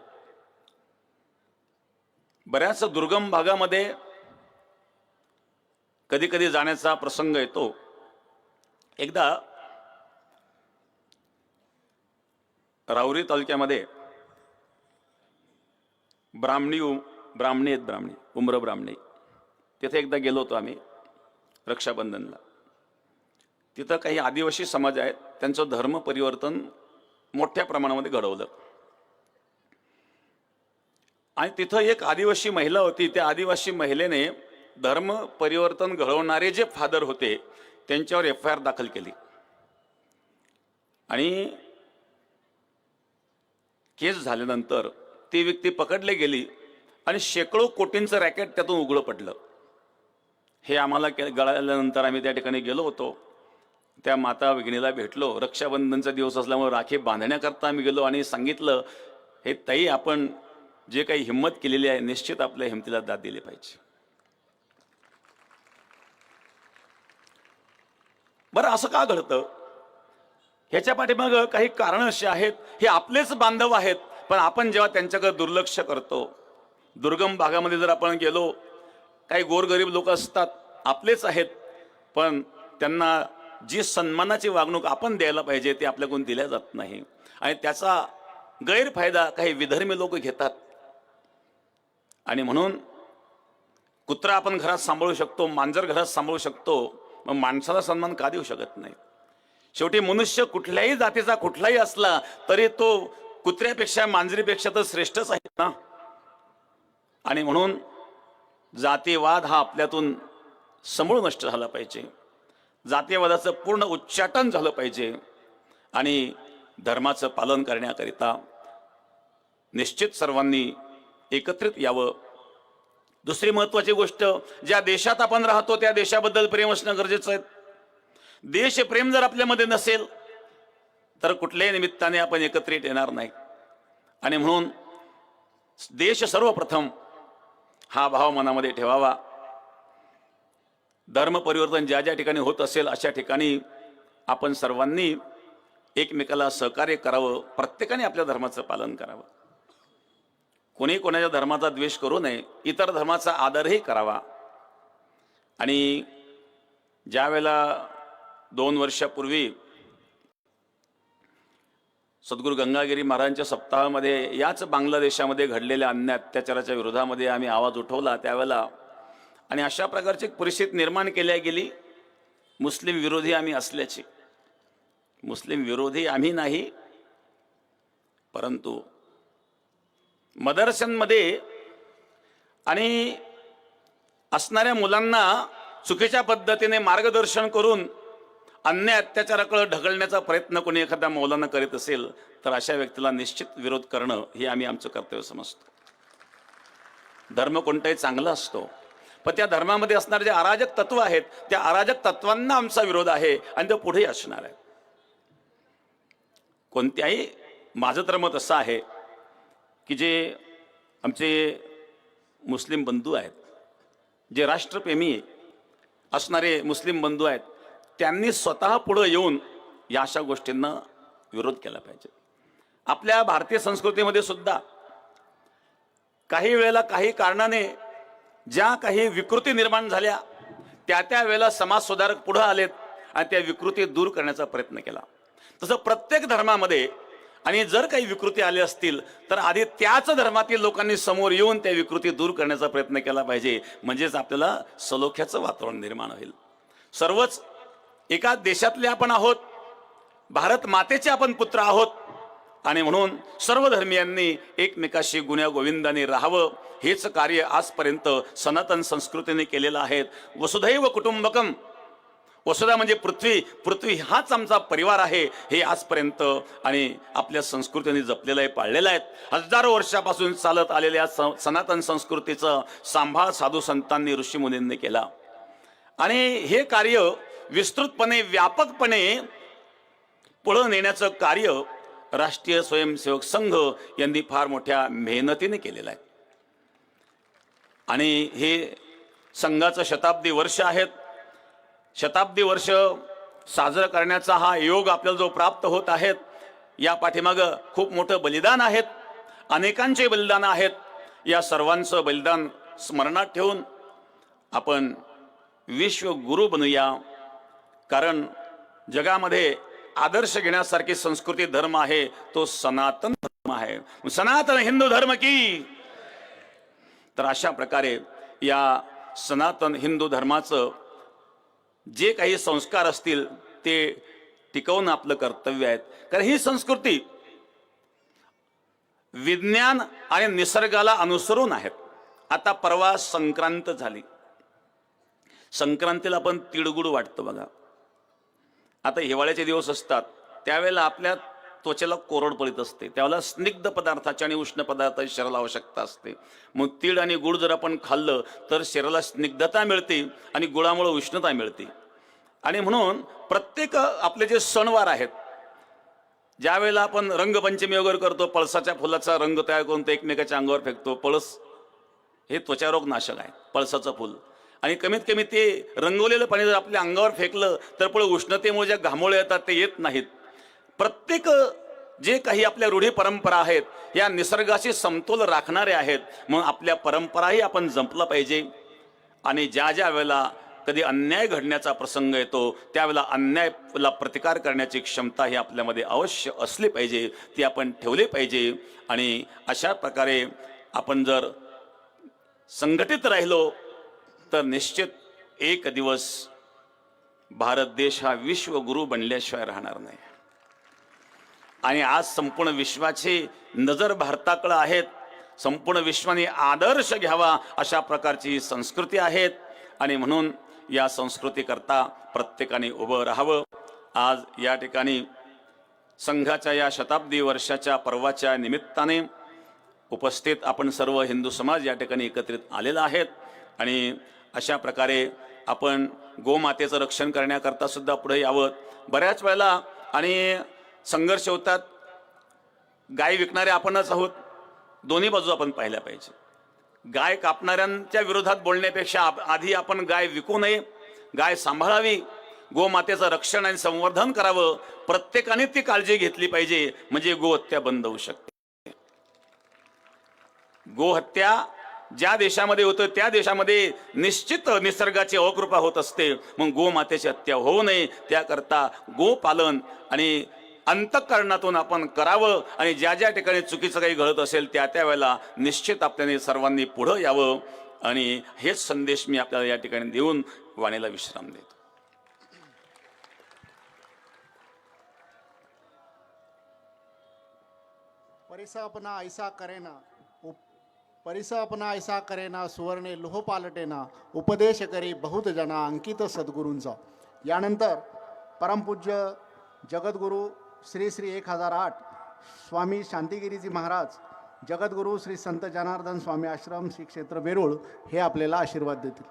Speaker 4: बऱ्याच दुर्गम भागामध्ये कधी कधी जाण्याचा प्रसंग येतो. एकदा राऊरी तालुक्यामध्ये ब्राह्मणी उम्र ब्राह्मणी तिथे एकदा गेलो होतो आम्ही रक्षाबंधनला. तिथं काही आदिवासी समाज आहेत, त्यांचं धर्म परिवर्तन मोठ्या प्रमाणामध्ये घडवलं. आणि तिथं एक आदिवासी महिला होती. त्या आदिवासी महिलेने धर्म परिवर्तन घडवणारे जे फादर होते त्यांच्यावर FIR दाखल केली आणि केस झाल्यानंतर ती व्यक्ती पकडली गेली आणि शेकडो कोटींचं रॅकेट त्यातून उघडं पडलं. हे आम्हाला कळल्यानंतर आम्ही त्या ठिकाणी गेलो होतो. त्या माता भगिनीला भेटलो. रक्षाबंधनचा दिवस असल्यामुळे राखी बांधण्याकरता आम्ही गेलो आणि सांगितलं, हे ताई, आपण जे काही हिंमत केलेली आहे निश्चित आपल्या हिमतीला दाद दिली पाहिजे. बरं, असं का घडतं? ह्याच्या पाठीमागं काही कारणं अशी आहेत. हे आपलेच बांधव आहेत, पण आपण जेव्हा त्यांच्याकडे दुर्लक्ष करतो. दुर्गम भागामध्ये जर आपण गेलो, काही गोरगरीब लोक असतात, आपलेच आहेत, पण त्यांना जी सन्मानाची वागणूक आपण द्यायला पाहिजे ते आपल्याकडून दिल्या जात नाही. आणि त्याचा गैरफायदा काही विधर्मी लोक घेतात. आणि म्हणून कुत्रा आपण घरात सांभाळू शकतो, मांजर घरात सांभाळू शकतो, मग माणसाला सन्मान का देऊ शकत नाही? शेवटी मनुष्य कुठल्याही जातीचा कुठलाही असला तरी तो कुत्र्यापेक्षा मांजरीपेक्षा तर श्रेष्ठच आहे ना. आणि म्हणून जातीवाद हा आपल्यातून समूळ नष्ट झाला पाहिजे. जातीयवादाचं पूर्ण उच्चाटन झालं पाहिजे आणि धर्माचं पालन करण्याकरिता निश्चित सर्वांनी एकत्रित यावं. दुसरी महत्वाची गोष्ट, ज्या देशात आपण राहतो त्या देशाबद्दल प्रेम असणं गरजेचं आहे. देशप्रेम जर आपल्यामध्ये नसेल तर कुठल्याही निमित्ताने आपण एकत्रित येणार नाही. आणि म्हणून देश सर्वप्रथम हा भाव मनामध्ये ठेवावा. धर्म परिवर्तन ज्या ज्या ठिकाणी होत असेल अशा ठिकाणी आपण सर्वांनी एकमेकाला सहकार्य करावं. प्रत्येकाने आपल्या धर्माचं पालन करावं. कोणी कोणाच्या धर्माचा द्वेष करू नये, इतर धर्माचा आदरही करावा. आणि ज्या वेळेला 2 वर्षापूर्वी सद्गुरू गंगागिरी महाराजांच्या सप्ताहामध्ये याच बांगलादेशामध्ये घडलेल्या अन्याय अत्याचाराच्या विरोधामध्ये आम्ही आवाज उठवला त्यावेळेला, आणि अशा प्रकारची परिस्थिती निर्माण केल्या गेली. मुस्लिम विरोधी आम्ही असल्याची. मुस्लिम विरोधी आम्ही नाही, परंतु मदरशांमध्ये आणि असणाऱ्या मुलांना चुकीच्या पद्धतीने मार्गदर्शन करून अन्याय अत्याचाराकडे ढकलण्याचा प्रयत्न कोणी एखाद्या मौलाना करीत असेल तर अशा व्यक्तीला निश्चित विरोध करणं हे आम्ही आमचं कर्तव्य समजतो. धर्म कोणताही चांगला असतो, पण त्या धर्मामध्ये असणारे जे अराजक तत्व आहेत त्या अराजक तत्वांना आमचा विरोध आहे आणि तो पुढेही असणार आहे. कोणत्याही, माझं तर मत असं आहे की जे आमचे मुस्लिम बंधू आहेत, जे राष्ट्रप्रेमी असणारे मुस्लिम बंधू आहेत, त्यांनी स्वतः पुढे येऊन या अशा गोष्टींना विरोध केला पाहिजे. आपल्या भारतीय संस्कृतीमध्ये सुद्धा काही वेळेला काही कारणाने ज्या काही विकृती निर्माण झाल्या त्या त्या वेळेला समाज सुधारक पुढे आलेत आणि त्या विकृती दूर करण्याचा प्रयत्न केला. तसं प्रत्येक धर्मामध्ये, आणि जर काही विकृती आली असतील तर आधी त्याच धर्मातील लोकांनी समोर येऊन त्या विकृती दूर करण्याचा प्रयत्न केला पाहिजे. म्हणजेच आपल्याला सलोख्याचं वातावरण निर्माण होईल. सर्वच एका देशातले आपण आहोत, भारत मातेचे आपण पुत्र आहोत, आणि म्हणून सर्व धर्मियांनी एकमेकाशी गुण्या गोविंदाने राहावं. हेच कार्य आजपर्यंत सनातन संस्कृतीने केलेलं आहे. वसुधैव कुटुंबकम, वसुधा म्हणजे पृथ्वी, पृथ्वी हाच आमचा परिवार आहे, हे आजपर्यंत आणि आपल्या संस्कृतीने जपलेलं आहे, पाळलेलं आहे. हजारो वर्षापासून चालत आलेल्या सनातन संस्कृतीचं सांभाळ साधू संतांनी, ऋषीमुनींनी केला. आणि हे कार्य विस्तृतपणे, व्यापकपणे पुढे नेण्याचं कार्य राष्ट्रीय स्वयंसेवक संघ यांनी फार मोठ्या मेहनतीने केलेलं आहे. आणि हे संघाचं शताब्दी वर्ष आहेत. शताब्दी वर्ष साजरं करण्याचा हा योग आपल्याला जो प्राप्त होत आहेत या पाठीमागं खूप मोठं बलिदान आहेत, अनेकांचे बलिदान आहेत. या सर्वांचं बलिदान स्मरणात ठेवून आपण विश्वगुरु बनूया. कारण जगामध्ये आदर्श घेण्यासारखी संस्कृती धर्म आहे तो सनातन धर्म आहे. सनातन हिंदू धर्म की. तर अशा प्रकारे या सनातन हिंदू धर्माचं जे काही संस्कार असतील ते टिकवणं आपलं कर्तव्य आहे. कारण ही संस्कृती विज्ञान आणि निसर्गाला अनुसरून आहेत. आता परवा संक्रांत झाली. संक्रांतीला आपण तिळगुळ वाटतो बघा. आता हिवाळ्याचे दिवस असतात त्यावेळेला आपल्या त्वचेला कोरड पडत असते, त्यावेळेला स्निग्ध पदार्थाची आणि उष्ण पदार्थाची शरीराला आवश्यकता असते. मग तीळ आणि गुळ जर आपण खाल्लं तर शरीराला स्निग्धता मिळते आणि गुळामुळे उष्णता मिळते. आणि म्हणून प्रत्येक आपले जे सणवार आहेत, ज्या वेळेला आपण रंगपंचमी वगैरे करतो, पळसाच्या फुलाचा रंग तयार करून ते एकमेकाच्या अंगावर फेकतो. पळस हे त्वचारोग नाशक आहे, पळसाचं फुल. आणि कमीत कमी ते रंगवलेलं पाणी जर आपल्या अंगावर फेकलं तर पुढे उष्णतेमुळे ज्या घामोळे येतात ते येत नाहीत. प्रत्येक जे काही आपल्या रूढी परंपरा आहेत या निसर्गाशी समतोल राखणारे आहेत. म्हणून आपल्या परंपराही आपण जपलं पाहिजे. आणि ज्या ज्या वेळेला कधी अन्याय घडण्याचा प्रसंग येतो त्यावेळेला अन्यायाला प्रतिकार करण्याची क्षमता ही आपल्यामध्ये अवश्य असली पाहिजे, ती आपण ठेवली पाहिजे. आणि अशा प्रकारे आपण जर संघटित राहिलो तर निश्चित एक दिवस भारत देश हा विश्वगुरु बनल्याशिवाय राहणार नाही. आणि आज संपूर्ण विश्वाची नजर भारताकडे आहेत. संपूर्ण विश्वाने आदर्श घ्यावा अशा प्रकारची ही संस्कृती आहेत. आणि म्हणून या संस्कृतीकरता प्रत्येकाने उभं राहावं. आज या ठिकाणी संघाच्या या शताब्दी वर्षाच्या पर्वाच्या निमित्ताने उपस्थित आपण सर्व हिंदू समाज या ठिकाणी एकत्रित आलेला आहेत. आणि अशा प्रकारे आपण गोमातेचं रक्षण करण्याकरता सुद्धा पुढे यावं. बऱ्याच वेळेला आणि संघर्ष होतात. गाय विकणारे आपणच आहोत, दोन्ही बाजू आपण पाहिल्या पाहिजे. गाय कापणाऱ्यांच्या विरोधात बोलण्यापेक्षा आधी आपण गाय विकू नये, गाय सांभाळावी, गोमातेचं रक्षण आणि संवर्धन करावं. प्रत्येकाने ती काळजी घेतली पाहिजे, म्हणजे गोहत्या बंद होऊ शकते. गोहत्या ज्या देशामध्ये होतं त्या देशामध्ये निश्चित निसर्गाची अकृपा होत असते. मग गोमातेची हत्या होऊ नये त्याकरता गोपालन आणि अंतःकरणातून आपण करावं. आणि ज्या ज्या ठिकाणी चुकीचं काही घडत असेल त्या त्या वेळेला निश्चित आपल्याने सर्वांनी पुढं यावं. आणि हेच संदेश मी आपल्याला या ठिकाणी देऊन वाणीला विश्राम देतो.
Speaker 2: परिसपना ऐसा करेना परिसपना ऐसा करेना सुवर्णे लोह पालटेना उपदेश करी बहुत जना अंकित सद्गुरूंचा. यानंतर परमपूज्य जगद्गुरू श्री श्री 1008 स्वामी शांतिगिरीजी महाराज, जगद्गुरू श्री संत जनार्दन स्वामी आश्रम श्री क्षेत्र वेरूळ हे आपल्याला आशीर्वाद देतील.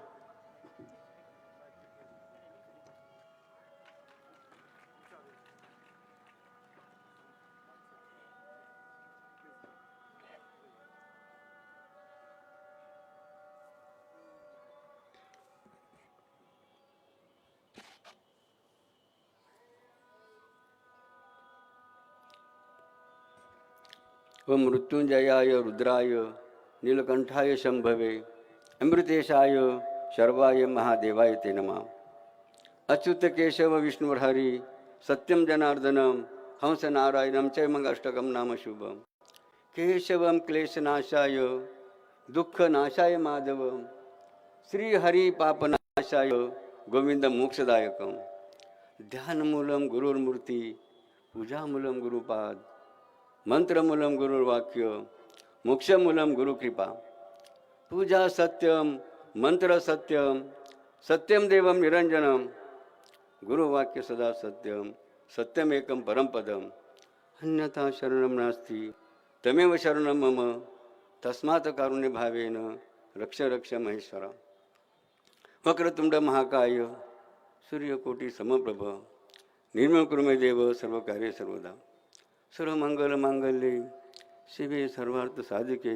Speaker 5: व मृत्युंजयाय रुद्राय नीलकंठाय शंभवे अमृतेशाय शर्वाय महादेवाय ते नमः. अच्युत केशव विष्णुर्हरी सत्यम जनार्दनम हंस नारायणम चैमंगाष्टकम नाम शुभम. केशवम क्लेशनाशाय दुःखनाशाय माधवम श्रीहरी पापनाशाय गोविंद मोक्षदायकम. ध्यानमूलम गुरुर्मूर्ती पूजामूलम गुरुपाद मंत्रमूलम गुरुर्वाक्य मोक्षमूलम गुरुकृपा. पूजा सत्यम मंत्र सत्यम सत्यम देवम निरंजनम गुरुवाक्य सदा सत्यम सत्यमेकं परमपदम. अन्यथा शरणं नास्ति तमेव शरणं मम तस्मात् कारुण्य भावेन रक्ष रक्ष महेश्वरा. वक्रतुंड महाकाय सूर्यकोटि समप्रभ निर्मल कुरु मे देव सर्वकार्ये सर्वदा. सर्वमंगल मांगल्ये शिवे सर्वार्थ साधिके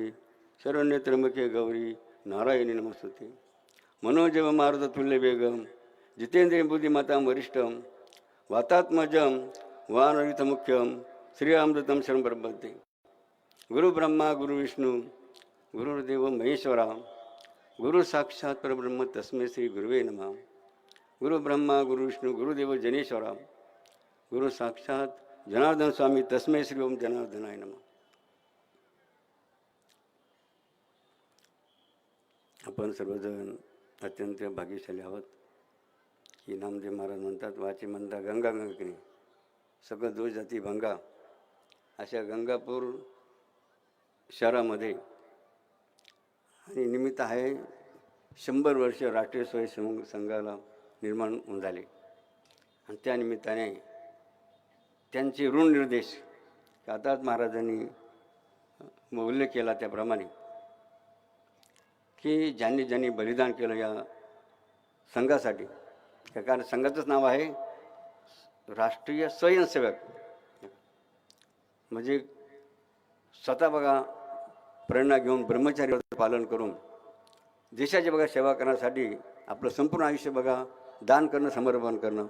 Speaker 5: शरण्य त्र्यंबके गौरी नारायणी नमस्तुते. मनोजव मारुततुल्य वेगम जितेंद्रिय बुद्धिमतां वरिष्ठम वातात्मजं वानरितमुख्यं श्रीरामदूतं शरणं प्रपद्ये. गुरु ब्रह्मा गुरु विष्णू गुरुर्देव महेश्वरा गुरु साक्षात परब्रह्म तस्मै श्री गुरुवे नमः. गुरु ब्रह्मा गुरु विष्णू गुरुदेव जनेश्वरा गुरु साक्षात जनार्दन स्वामी तस्मै श्री ओम जनार्दनाय नमः. आपण सर्वजण अत्यंत भाग्यशाली आहोत की नामदेव महाराज म्हणतात, वाचे म्हणता गंगा गंगकिनी सगळं दोष जाती भंगा. अशा गंगापूर शहरामध्ये आणि निमित्त आहे 100 वर्ष राष्ट्रीय स्वयंसेवक संघाला निर्माण होऊन झाले. आणि त्या निमित्ताने त्यांचे ऋण निर्देश आता महाराजांनी उल्लेख केला त्याप्रमाणे की ज्यांनी ज्यांनी बलिदान केलं या संघासाठी, कारण संघाचंच नाव आहे राष्ट्रीय स्वयंसेवक. म्हणजे स्वतः बघा प्रेरणा घेऊन ब्रह्मचर्याचं पालन करून देशाची बघा सेवा करण्यासाठी आपलं संपूर्ण आयुष्य बघा दान करणं, समर्पण करणं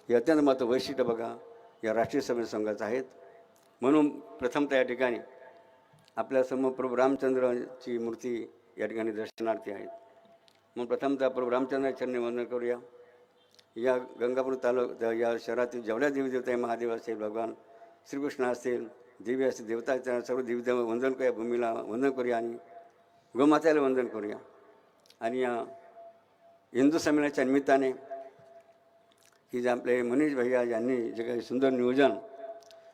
Speaker 5: हे अत्यंत महत्त्व वैशिष्ट्य बघा या राष्ट्रीय स्वयंसेवक संघाचं आहेत. म्हणून प्रथमतः या ठिकाणी आपल्यासमोर प्रभू रामचंद्राची मूर्ती या ठिकाणी दर्शनार्थी आहेत. मग प्रथमतः प्रभू रामचंद्राच्या चरणी वंदन करूया. या गंगापूर तालुका या शहरातील जेवढ्या देवीदेवता महादेव असेल, भगवान श्रीकृष्ण असतील, देवी असतील, देवता सर्व देवीदेव वंदन करूया, भूमीला वंदन करूया आणि गोमातेला वंदन करूया. आणि या हिंदू संमेलनाच्या निमित्ताने की जे आपले मनीष भैया यांनी जे काही सुंदर नियोजन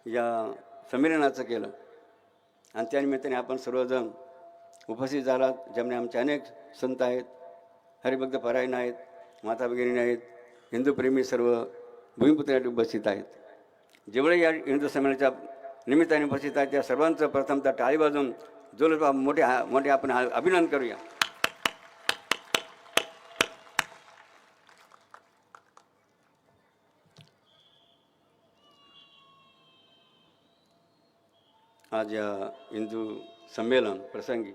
Speaker 5: या संमेलनाचं केलं आणि त्या निमित्ताने आपण सर्वजण उपस्थित झालात. ज्यामुळे आमचे अनेक संत आहेत, हरिभक्त परायण आहेत, माता भगिनी आहेत, हिंदूप्रेमी सर्व भूमिपुत्र उपस्थित आहेत. जेवढे या हिंदू संमेलनाच्या निमित्ताने उपस्थित आहेत त्या सर्वांचं प्रथमतः टाळी वाजवून जोर मोठे आपण अभिनंदन करूया. आज या हिंदू संमेलन प्रसंगी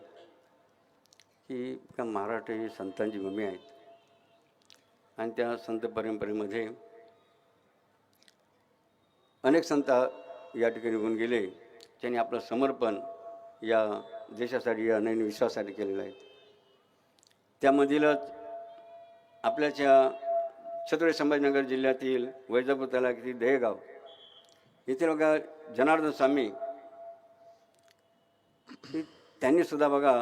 Speaker 5: की का महाराष्ट्र ही संतांची भूमी आहे आणि त्या संत परंपरेमध्ये अनेक संत या ठिकाणी होऊन गेले, त्यांनी आपलं समर्पण या देशासाठी या नवीन विश्वासाठी केलेलं आहे. त्यामधीलच आपल्याच्या छत्रपती संभाजीनगर जिल्ह्यातील वैजापूर तालुक्यातील दहेगाव येथील बघा जनार्दन स्वामी त्यांनी सुद्धा बघा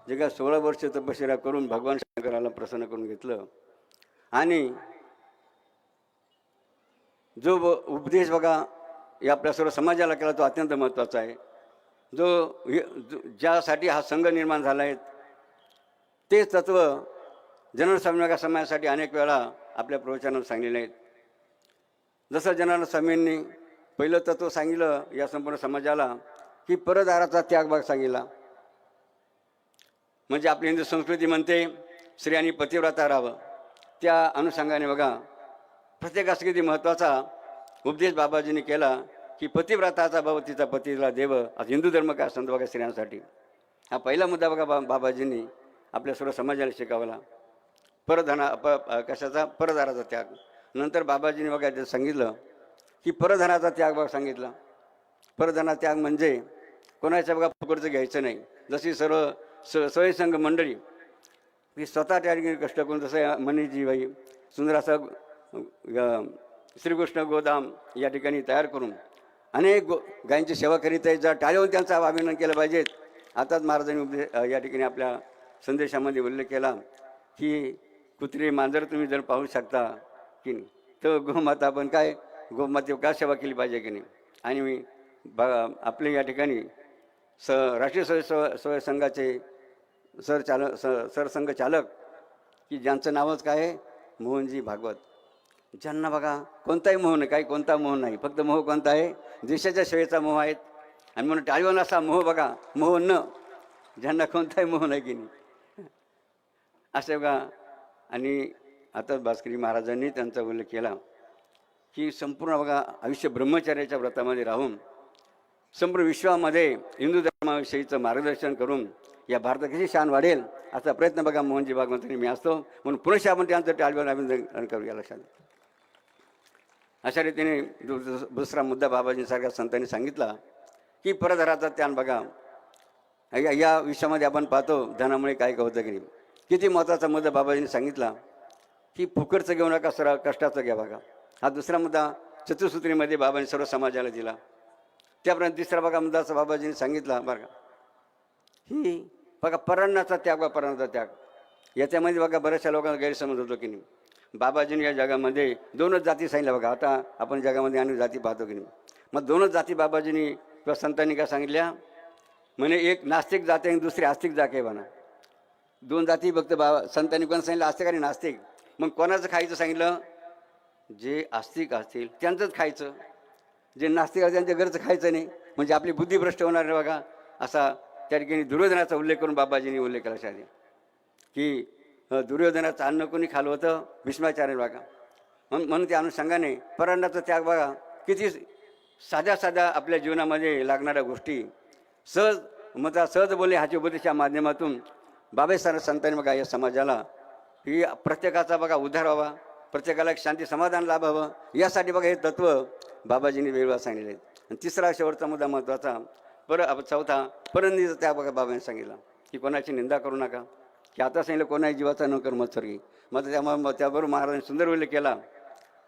Speaker 5: जे काय 16 वर्ष तपश्चर्या करून भगवान शंकराला प्रसन्न करून घेतलं आणि जो उपदेश बघा या आपल्या सर्व समाजाला केला तो अत्यंत महत्त्वाचा आहे. ज्यासाठी हा संघ निर्माण झाला आहे तेच तत्त्व जनार्दन स्वामी समाजासाठी अनेक वेळा आपल्या प्रवचनात सांगलेले आहेत. जसं जनार्दन स्वामींनी पहिलं तत्त्व सांगितलं या संपूर्ण समाजाला की परदाराचा त्याग भाग सांगितला. म्हणजे आपली हिंदू संस्कृती म्हणते स्त्रियांनी पतिव्रता राहावं. त्या अनुषंगाने बघा प्रत्येकास किती महत्त्वाचा उपदेश बाबाजींनी केला की पतिव्रताचा भाव तिचा पतीला देव. आज हिंदू धर्म काय असतो बघा स्त्रियांसाठी. हा पहिला मुद्दा बघा बाबाजींनी आपल्या सर्व समाजाला शिकवला. कशाचा परदाराचा त्याग. नंतर बाबाजींनी बघा सांगितलं की परधनाचा त्याग भाग सांगितला. परधना त्याग म्हणजे कोणाच्या बघा फुकटचं घ्यायचं नाही. जशी सर्व स्वयंसंघ मंडळी ती स्वतः त्या ठिकाणी कष्ट करून जसं मनीजी भाई सुंदर असं श्रीकृष्ण गोदाम या ठिकाणी तयार करून अनेक गायींची सेवा करीत आहेत. जर टाळ्यावरून त्यांचं अभिनंदन केलं पाहिजेत. आताच महाराजांनी या ठिकाणी आपल्या संदेशामध्ये उल्लेख केला की कुत्रे मांजर तुम्ही जर पाहू शकता की नाही तर गोमाता आपण काय गोमाते का सेवा केली पाहिजे की नाही. आणि मी आपले या ठिकाणी राष्ट्रीय स्वयंसंघाचे सरसंघ चालक की ज्यांचं नावच काय आहे मोहनजी भागवत. ज्यांना बघा कोणताही मोह नाही, काही कोणता मोह नाही, फक्त मोह कोणता आहे देशाच्या सेवेचा मोह आहेत. आणि म्हणून टाळीवान असा मोह बघा मोह न ज्यांना कोणताही मोह नाही की नाही असे बघा. आणि आता भास्करी महाराजांनी त्यांचा उल्लेख केला की संपूर्ण बघा आयुष्य ब्रह्मचर्याच्या व्रतामध्ये राहून संपूर्ण विश्वामध्ये हिंदू धर्माविषयीचं मार्गदर्शन करून या भारतात कशी शान वाढेल असा प्रयत्न बघा मोहनजी भागवतांनी मी असतो. म्हणून पुरुष आपण त्यांचं टाळीवर अभिनंदन करूया लक्षात. अशा रीतीने दुसरा मुद्दा बाबाजींसारख्या संतांनी सांगितला की परधराचा त्यान बघा. या विषयामध्ये आपण पाहतो धनामुळे काय होतं की नाही. किती महत्त्वाचा मुद्दा बाबाजींनी सांगितला की फुकटचं घेऊ नका, सरळ कष्टाचं घ्या बघा. हा दुसरा मुद्दा चतुसूत्रीमध्ये बाबांनी सर्व समाजाला दिला. त्याप्रमाणे तिसरा बघा मुद्दाचा बाबाजींनी सांगितला बघा, ही बघा परान्नाचा त्याग वा परान्नाचा त्याग. याच्यामध्ये बघा बऱ्याचशा लोकांना गैरसमज होतो की नाही. बाबाजींनी या जगामध्ये दोनच जाती सांगितल्या बघा. आता आपण जगामध्ये अनेक जाती पाहतो की नाही. मग दोनच जाती बाबाजींनी किंवा संतांनी काय सांगितल्या म्हणे, एक नास्तिक जाती आणि दुसरी आस्तिक जाती आहे म्हणा. दोन जाती फक्त संतांनी कोण सांगितलं, आस्तिक आणि नास्तिक. मग कोणाचं खायचं सांगितलं, जे आस्तिक असतील त्यांचंच खायचं, जे नास्तिक असतील त्यांच्या घरचं खायचं नाही. म्हणजे आपली बुद्धी भ्रष्ट होणार नाही बघा. असा त्या ठिकाणी दुर्योधनाचा उल्लेख करून बाबाजींनी उल्लेख केला शादी की दुर्योधनाचं अन्न कोणी खाल्लं होतं, भीष्माचार्य बघा. म्हणून त्या अनुषंगाने परान्नाचा त्याग बघा किती साध्या साध्या आपल्या जीवनामध्ये लागणाऱ्या गोष्टी सहज बोलले ह्याच्या उपदेशाच्या माध्यमातून बाबासाहेब संतांनी बघा या समाजाला ही प्रत्येकाचा बघा उद्धार व्हावा, प्रत्येकाला एक शांती समाधान लाभावं, यासाठी बघा हे तत्त्व बाबाजींनी वेगवेगळा सांगितले आहेत. आणि तिसरा शेवटचा मुद्दा महत्त्वाचा चौथा परनिंदेचा त्याग बघा बाबांनी सांगितला की कोणाची निंदा करू नका. की आता सांगितलं कोणाही जीवाचा न कर मत्सर्गी. मात्र त्याबरोबर महाराजांनी सुंदर उल्लेख केला,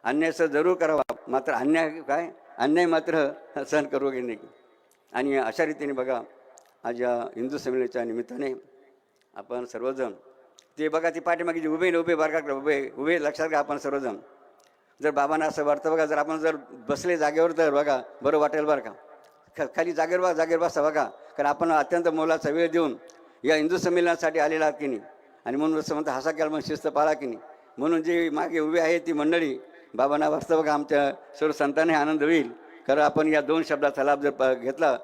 Speaker 5: अन्याय जरूर करावा, मात्र अन्याय मात्र सहन करू की नाही. आणि अशा रीतीने बघा आज या हिंदू संमेलनाच्या निमित्ताने आपण सर्वजण ते बघा ती पाठीमागे जे उभे वर्गात उभे लक्षात घ्या. आपण सर्वजण जर बाबांना असं वाटतं बघा, जर आपण जर बसले जागेवर तर बघा बरं वाटेल बरं का. खाली जागेवर बसा बघा, कारण आपण अत्यंत मोलाचा वेळ देऊन या हिंदू संमेलनासाठी आलेला आहात की नाही. आणि म्हणून असं म्हणतं हसा केला म्हणून शिस्त पाळा की नाही. म्हणून जी मागे उभी आहे ती मंडळी बाबांना वाचतं बघा आमच्या सर्व संतांनी आनंद होईल. खरं आपण या दोन शब्दाचा लाभ जर घेतला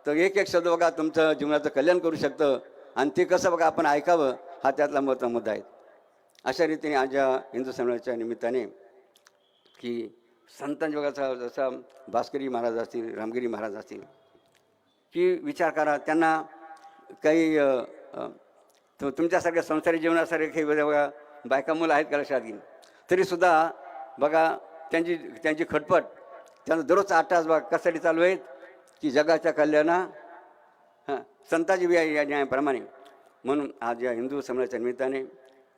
Speaker 5: तर एक शब्द बघा तुमचं जीवनाचं कल्याण करू शकतं. आणि ते कसं बघा आपण ऐकावं हा त्यातला महत्त्वाचा मुद्दा आहे. अशा रीतीने आज या हिंदू संमेलनाच्या निमित्ताने की संतांच्या बघा जसा भास्करी महाराज असतील, रामगिरी महाराज असतील की विचार करा, त्यांना काही तुमच्यासारख्या संसारी जीवनासारखे काही बघा बायका मुलं आहेत का लक्षात घेईन, तरीसुद्धा बघा त्यांची खटपट त्यांचा दररोजचा 8 तास बघा कशासाठी चालू आहेत की जगाच्या कल्याणा संतांची बी या न्यायाप्रमाणे. म्हणून आज या हिंदू संमेलनाच्या निमित्ताने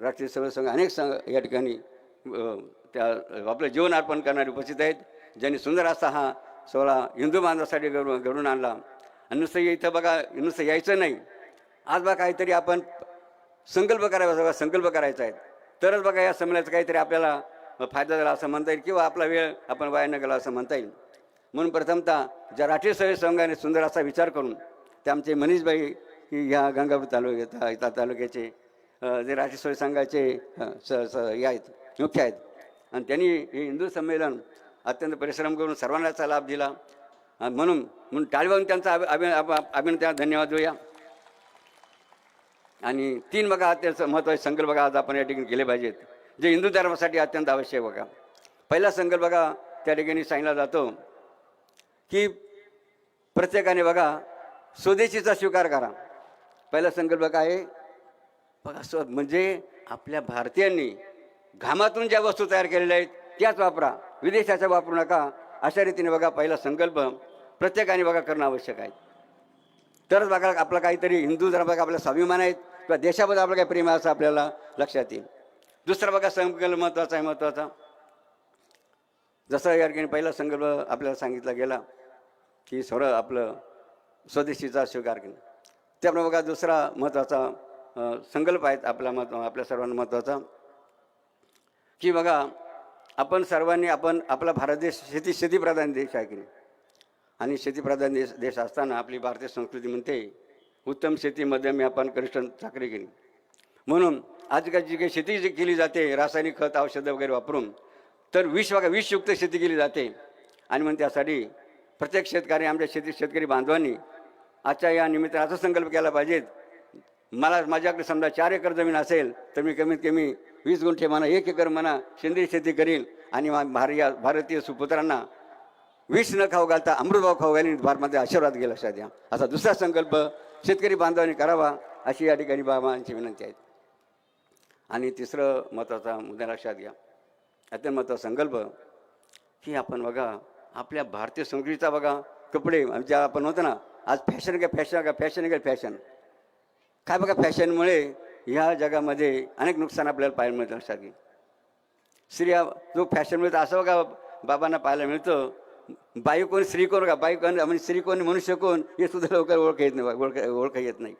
Speaker 5: राष्ट्रीय सेवा संघ अनेक संघ या ठिकाणी त्या आपलं जीवन अर्पण करणारे उपस्थित आहेत, ज्यांनी सुंदर असा हा सोहळा हिंदू बांधवासाठी घडून आणला. आणि नुसतं इथं बघा नुसतं यायचं नाही, आज बघा काहीतरी आपण संकल्प करायचा बघा, संकल्प करायचा आहे तरच बघा या संमेलनाचा काहीतरी आपल्याला फायदा झाला असं म्हणता येईल किंवा आपला वेळ आपण वाया न गेला असं म्हणता येईल. म्हणून प्रथमतः ज्या राष्ट्रीय सेवा संघाने सुंदर असा विचार करून ते आमचे मनीषभाई ह्या गंगापूर तालुक्याचे जे राष्ट्रीय सेवा संघाचे हे आहेत मुख्य आहेत, आणि त्यांनी हे हिंदू संमेलन अत्यंत परिश्रम करून सर्वांनाचा लाभ दिला. म्हणून टाळी वाजून त्यांचा अभिनंदन धन्यवाद देऊया. आणि 3 बघा अत्यंत महत्त्वाचे संकल्प बघा आज आपण या ठिकाणी केले पाहिजेत, जे हिंदू धर्मासाठी अत्यंत आवश्यक बघा. पहिला संकल्प बघा त्या ठिकाणी सांगितला जातो की प्रत्येकाने बघा स्वदेशीचा स्वीकार करा. पहिला संकल्प काय आहे बघा, म्हणजे आपल्या भारतीयांनी घामातून ज्या वस्तू तयार केलेल्या आहेत त्याच वापरा, विदेशाच्या वापरू नका. अशा रीतीने बघा पहिला संकल्प प्रत्येकाने बघा करणं आवश्यक आहे. तरच बघा आपला काहीतरी हिंदू धर्म बघा आपला स्वाभिमान आहेत किंवा देशाबद्दल आपलं काही प्रेम आहे असं आपल्याला लक्षात येईल. दुसरा बघा संकल्प महत्त्वाचा जसं या ठिकाणी पहिला संकल्प आपल्याला सांगितला गेला की सर्व आपलं स्वदेशीचा स्वीकार केला. त्यामुळे बघा दुसरा महत्त्वाचा संकल्प आहे आपल्या सर्वांना महत्त्वाचा की बघा आपण सर्वांनी आपला भारत देश शेतीप्रधान देश आहे की नाही. आणि शेतीप्रधान देश असताना आपली भारतीय संस्कृती म्हणते उत्तम शेती मध्यम व्यापार कनिष्ठ चाकरी केली. म्हणून आजकाल जी काही शेती जी केली जाते रासायनिक खत औषधं वगैरे वापरून तर विषयुक्त शेती केली जाते. आणि म्हणून त्यासाठी प्रत्येक शेतकरी आमच्या शेतकरी बांधवांनी आजच्या या निमित्ताने असा संकल्प केला पाहिजेत, माझ्याकडे समजा 4 एकर जमीन असेल तर मी कमीत कमी 20 गुंठे म्हणा 1 एकर म्हणा सेंद्रिय शेती करील आणि भारतीय सुपुत्रांना विष न खाऊ घालता अमृतभाव खाऊ घालीन भारतामध्ये आशीर्वाद गेला लक्षात द्या. असा दुसरा संकल्प शेतकरी बांधवांनी करावा अशी या ठिकाणी बाबांची विनंती आहे. आणि तिसरं महत्त्वाचा मुद्दा लक्षात घ्या, अत्यंत महत्त्वाचा संकल्प की आपण बघा आपल्या भारतीय संस्कृतीचा बघा कपडे ज्या आपण होतो ना, आज फॅशन काय फॅशन का फॅशन काय फॅशन काय बघा, फॅशनमुळे ह्या जगामध्ये अनेक नुकसान आपल्याला पाहायला मिळतं. लक्षात घे, स्त्रिया जो फॅशन मिळतं असं बघा बाबांना पाहायला मिळतं. बाई कोण स्त्री कोण का, बाई कोण म्हणजे स्त्री कोण मनुष्य कोण हे सुद्धा लवकर ओळख येत नाही, ओळख येत नाही.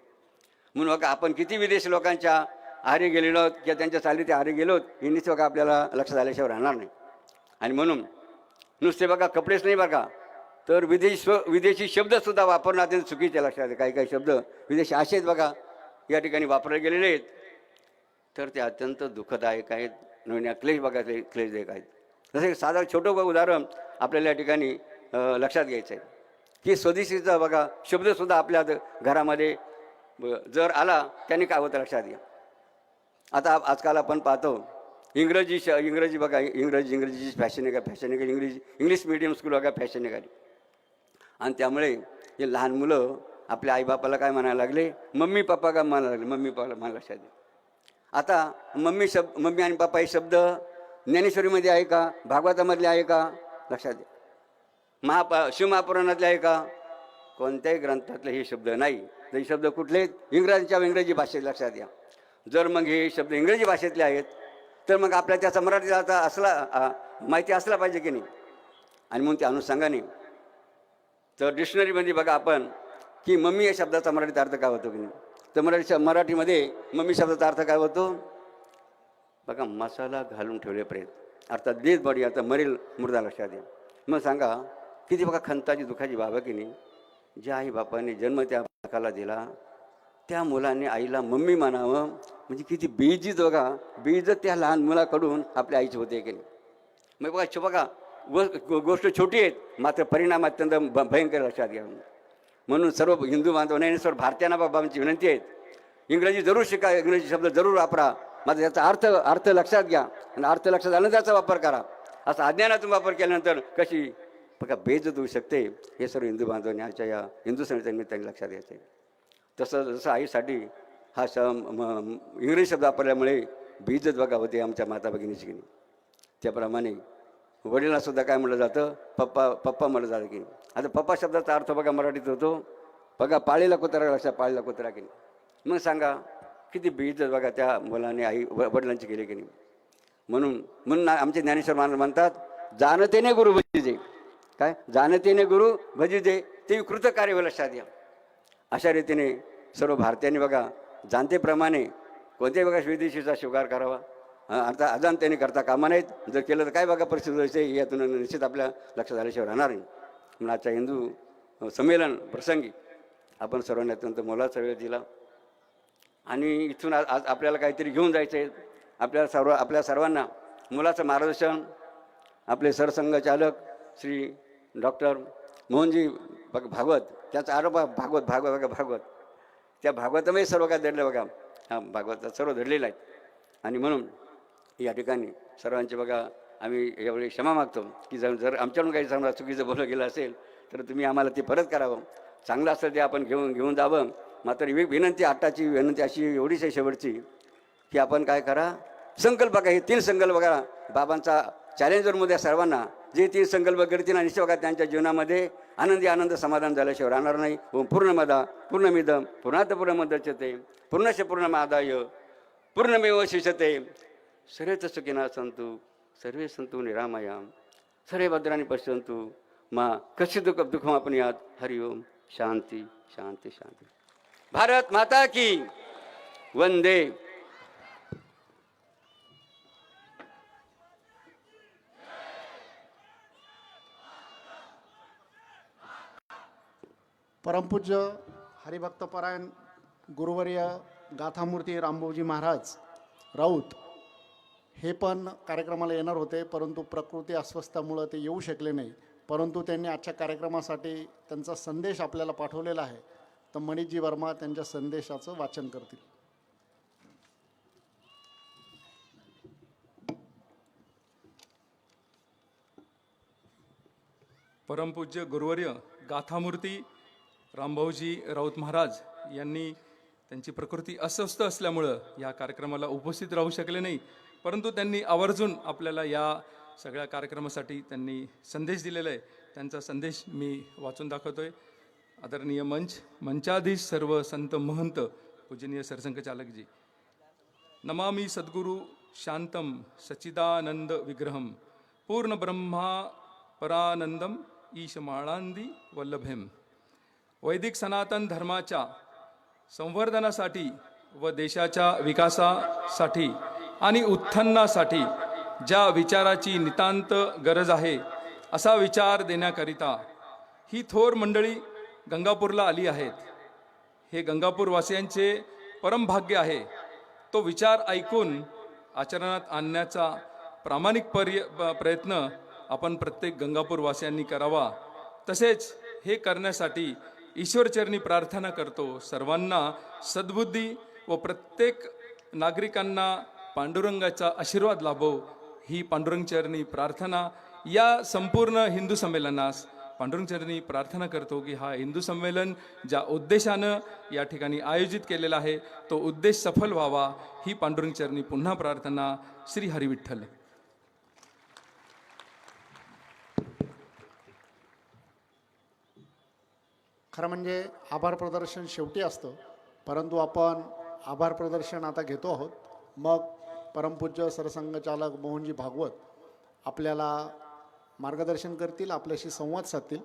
Speaker 5: म्हणून बघा आपण किती विदेशी लोकांच्या आहारी गेलेलो आहोत किंवा त्यांच्या चालीत आहारी गेलो हे निश्चित बघा आपल्याला लक्षात आल्याशिवाय राहणार नाही. आणि म्हणून नुसते बघा कपडेच नाही बघा, तर विदेशी शब्दसुद्धा वापरणं अत्यंत चुकीचे. लक्षात काही काही शब्द विदेशी असेच बघा या ठिकाणी वापरले गेलेले आहेत, तर ते अत्यंत दुःखदायक आहेत, नवीन क्लेश बघा ते क्लेशदायक आहेत. जसं एक साधं छोटं उदाहरण आपल्याला या ठिकाणी लक्षात घ्यायचं आहे की स्वदेशीचा बघा शब्दसुद्धा आपल्या घरामध्ये जर आला त्याने काय होतं लक्षात घ्या. आता आजकाल आपण पाहतो इंग्रजी बघा, इंग्रजीची फॅशन आहे का, फॅशन आहे का, इंग्लिश मिडियम स्कूल बघा फॅशन निघाली. आणि त्यामुळे हे लहान मुलं आपल्या आईबापाला काय म्हणायला लागले, मम्मी पप्पा का म्हणायला लागले, मम्मी पप्पाला मला लक्षात घ्या. आता मम्मी आणि पप्पा हे शब्द ज्ञानेश्वरीमध्ये आहे का, भागवतामधले आहे का, लक्षात द्या. शिवमहापुराणातले आहे का, कोणत्याही ग्रंथातले हे शब्द नाही. हे शब्द कुठले, इंग्रजी भाषेत. लक्षात द्या. जर मग हे शब्द इंग्रजी भाषेतले आहेत तर मग आपल्याला त्याचा मराठीचा माहिती असला पाहिजे की नाही. आणि म्हणून त्या अनुषंगाने तर डिक्शनरीमध्ये बघा आपण की मम्मी या शब्दाचा मराठीत अर्थ काय होतो की नाही, तर मराठीमध्ये मम्मी शब्दाचा अर्थ काय होतो बघा, मसाला घालून ठेवले प्रेत, अर्थात डेड बॉडी, आता मरेल मुर्दा. लक्षात द्या. मग सांगा किती बघा खंताची दुखाची बाबा की नाही. ज्या आई बापाने जन्म त्या बालकाला दिला त्या मुलाने आईला मम्मी म्हणावं म्हणजे किती बेइज्जत बघा, बेइज्जत त्या लहान मुलाकडून आपल्या आईची होते की नाही. मग बघा गोष्ट छोटी आहेत मात्र परिणाम अत्यंत भयंकर. लक्षात घ्या. म्हणून सर्व हिंदू बांधवांना सर्व भारतीयांना बाबांची विनंती आहे, इंग्रजी जरूर शिका, इंग्रजी शब्द जरूर वापरा, मात्र त्याचा अर्थ लक्षात घ्या आणि अर्थ लक्षात आलं त्याचा वापर करा. असा अज्ञानातून वापर केल्यानंतर कशी बघा बेइज्जत होऊ शकते हे सर्व हिंदू बांधवांनी आजच्या या हिंदू सणाच्या निमित्ताने लक्षात घ्यायचं आहे. जसं आईसाठी हा इंग्रजी शब्द वापरल्यामुळे बेइज्जत बघा होते आमच्या माता भगिनीची की नाही, त्याप्रमाणे वडिलांसुद्धा काय म्हटलं जातं, पप्पा म्हटलं जातं की नाही. आता पप्पा शब्दाचा अर्थ बघा मराठीत होतो बघा पाळीला कुत्रा. लक्षात, पाळीला कुत्रा की नाही. मग सांगा किती बेइज्जत बघा त्या मुलाने वडिलांची केली की नाही. म्हणून आमचे ज्ञानेश्वर महाराज म्हणतात, जाणतेने गुरु भजिजे, काय जाणतेने गुरु भजिजे ते कृत कार्य. लक्षात घ्या. अशा रीतीने सर्व भारतीयांनी बघा जाणतेप्रमाणे कोणत्याही बघा विदेशीचा स्वीकार करावा, आता अजाणतेने करता कामा नाहीत. जर केलं तर काय बघा परिस्थिती व्हायची यातून निश्चित आपल्या लक्षात आल्याशिवाय राहणार नाही. म्हणून आजच्या हिंदू संमेलन प्रसंगी आपण सर्वांनी अत्यंत मोलाचा वेळ दिला आणि इथून आज आपल्याला काहीतरी घेऊन जायचं आहे. आपल्या सर्वांना मुलाचं मार्गदर्शन आपले सरसंघचालक श्री डॉक्टर मोहनजी भागवत, त्याचा आरोप भागवत त्या भागवतामध्ये सर्व काय दडलं बघा, हा भागवत सर्व दडलेलं आहे. आणि म्हणून या ठिकाणी सर्वांचे बघा आम्ही यावेळी क्षमा मागतो की जर आमच्याकडून काही समजा चुकीचं बोललं गेलं असेल तर तुम्ही आम्हाला ते परत करावं. चांगलं असेल ते आपण घेऊन जावं. मात्र विनंती, आत्ताची विनंती अशी एवढीच आहे शेवटची की आपण काय करा, संकल्प बघा, हे 3 संकल्प बघा बाबांचा चॅलेंजरमध्ये सर्वांना जे 3 संकल्प करतील आणि निश्चित बघा त्यांच्या जीवनामध्ये आनंद समाधान झाल्याशिवाय राहणार नाही. पूर्णमदा पूर्णमिदं पूर्णात् पूर्णमुदच्यते पूर्णस्य पूर्णमादाय पूर्णमेव शिष्यते सर्वेच सुखिनः सन्तु सर्वे सन्तु निरामयां सर्वे भद्राणि पश्यन्तु मा कश्चित् दुःखमापनुयात्. हरि ओम. शांती शांती शांती. भारत माता की वंदे.
Speaker 2: परमपूज्य हरिभक्तपरायण गुरुवर्य गाथामूर्ती रामभाऊजी महाराज राऊत हे पण कार्यक्रमाला येणार होते, परंतु प्रकृती अस्वस्थामुळं ते येऊ शकले नाही. परंतु त्यांनी आजच्या कार्यक्रमासाठी त्यांचा संदेश आपल्याला पाठवलेला आहे, तर मणिजी वर्मा त्यांच्या संदेशाचं वाचन करतील.
Speaker 6: परमपूज्य गुरुवर्य गाथामूर्ती रामभाऊजी राऊत महाराज यांनी त्यांची प्रकृती अस्वस्थ असल्यामुळं या कार्यक्रमाला उपस्थित राहू शकले नाही, परंतु त्यांनी आवर्जून आपल्याला या सगळ्या कार्यक्रमासाठी त्यांनी संदेश दिलेला आहे. त्यांचा संदेश मी वाचून दाखवतोय. आदरणीय मंचाधीश सर्व संत महंत पूजनीय सरसंघचालकजी. नमामि सद्गुरु शांतम सच्चिदानंद विग्रहम पूर्ण ब्रह्मा परानंदम ईशमाळांदी वल्लभेम. वैदिक सनातन धर्माच्या संवर्धनासाठी व देशाच्या विकासासाठी आणि उत्थानासाठी ज्या विचाराची नितांत गरज आहे असा विचार देण्याकरिता ही थोर मंडळी गंगापूरला आली आहेत. हे गंगापूरवासियांचे परमभाग्य आहे. तो विचार ऐकून आचरणात आणण्याचा प्रामाणिक प्रयत्न आपण प्रत्येक गंगापूरवासियांनी करावा. तसेच हे करण्यासाठी ईश्वरचरणी प्रार्थना करतो. सर्वांना सद्बुद्धी व प्रत्येक नागरिकांना पांडुरंगाचा आशीर्वाद लाभो ही पांडुरंगचरणी प्रार्थना या संपूर्ण हिंदू संमेलनास पांडुरंगचरणी प्रार्थना करतो की हा हिंदू संमेलन ज्या उद्देशानं या ठिकाणी आयोजित केलेला आहे तो उद्देश सफल व्हावा ही पांडुरंगचरणी पुन्हा प्रार्थना. श्री हरी विठ्ठल.
Speaker 2: खरं म्हणजे आभार प्रदर्शन शेवटी असतं, परंतु आपण आभार प्रदर्शन आता घेतो आहोत. मग परमपूज्य सरसंघचालक मोहनजी भागवत आपल्याला मार्गदर्शन करतील, आपल्याशी संवाद साधतील.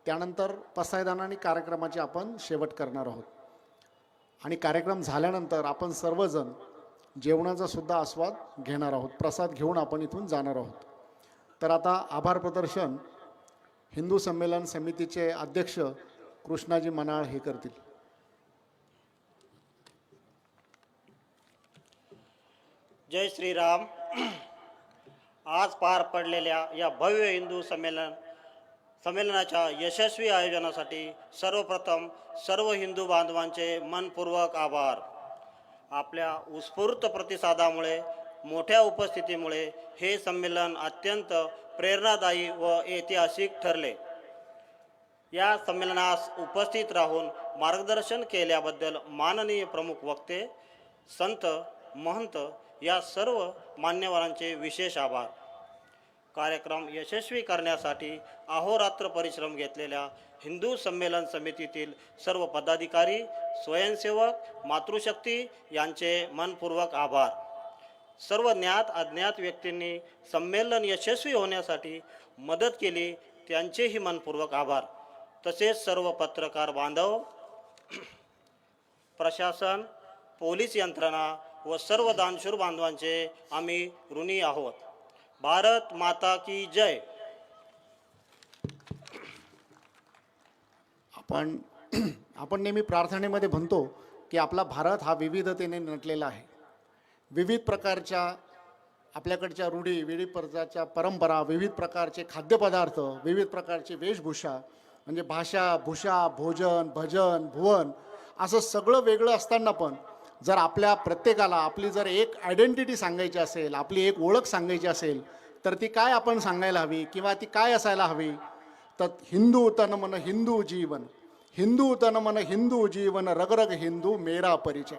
Speaker 2: त्यानंतर पसायदान आणि कार्यक्रमाचे आपण शेवट करणार आहोत. आणि कार्यक्रम झाल्यानंतर आपण सर्वजण जेवणाचा सुद्धा आस्वाद घेणार आहोत. प्रसाद घेऊन आपण इथून जाणार आहोत. तर आता आभार प्रदर्शन हिंदू संमेलन समितीचे अध्यक्ष कृष्णाजी मनाळ हे करतील.
Speaker 7: जय श्रीराम. आज पार पडलेल्या या भव्य हिंदू संमेलनाच्या यशस्वी आयोजनासाठी सर्वप्रथम सर्व हिंदू बांधवांचे मनपूर्वक आभार. आपल्या उत्स्फूर्त प्रतिसादामुळे मोठ्या उपस्थितीमुळे हे संमेलन अत्यंत प्रेरणादायी व ऐतिहासिक ठरले. या संमेलनास उपस्थित राहून मार्गदर्शन केल्याबद्दल माननीय प्रमुख वक्ते, संत, महंत या सर्व मान्यवरांचे विशेष आभार. कार्यक्रम यशस्वी करण्यासाठी अहोरात्र परिश्रम घेतलेल्या हिंदू संमेलन समितीतील सर्व पदाधिकारी, स्वयंसेवक, मातृशक्ती यांचे मनपूर्वक आभार. सर्व ज्ञात अज्ञात व्यक्तींनी संमेलन यशस्वी होण्यासाठी मदत केली त्यांचेही मनपूर्वक आभार. तसेच सर्व पत्रकार बांधव, प्रशासन, पोलीस यंत्रणा व सर्व दानशूर बांधवांचे आम्ही ऋणी आहोत. भारत माता की जय.
Speaker 2: आपण नेहमी प्रार्थनेमध्ये म्हणतो की आपला भारत हा विविधतेने नटलेला आहे. विविध प्रकारच्या आपल्याकडच्या रूढी, विविध प्रकारच्या परंपरा, विविध प्रकारचे खाद्यपदार्थ, विविध प्रकारची वेशभूषा, म्हणजे भाषा, भूषा, भोजन, भजन, भुवन असं सगळं वेगळं असताना पण जर आपल्या प्रत्येकाला आपली जर एक आयडेंटिटी सांगायची असेल, आपली एक ओळख सांगायची असेल तर ती काय आपण सांगायला हवी किंवा ती काय असायला हवी? तर हिंदू तन मन हिंदू जीवन, हिंदू तन मन हिंदू जीवन, रगरग हिंदू मेरा परिचय.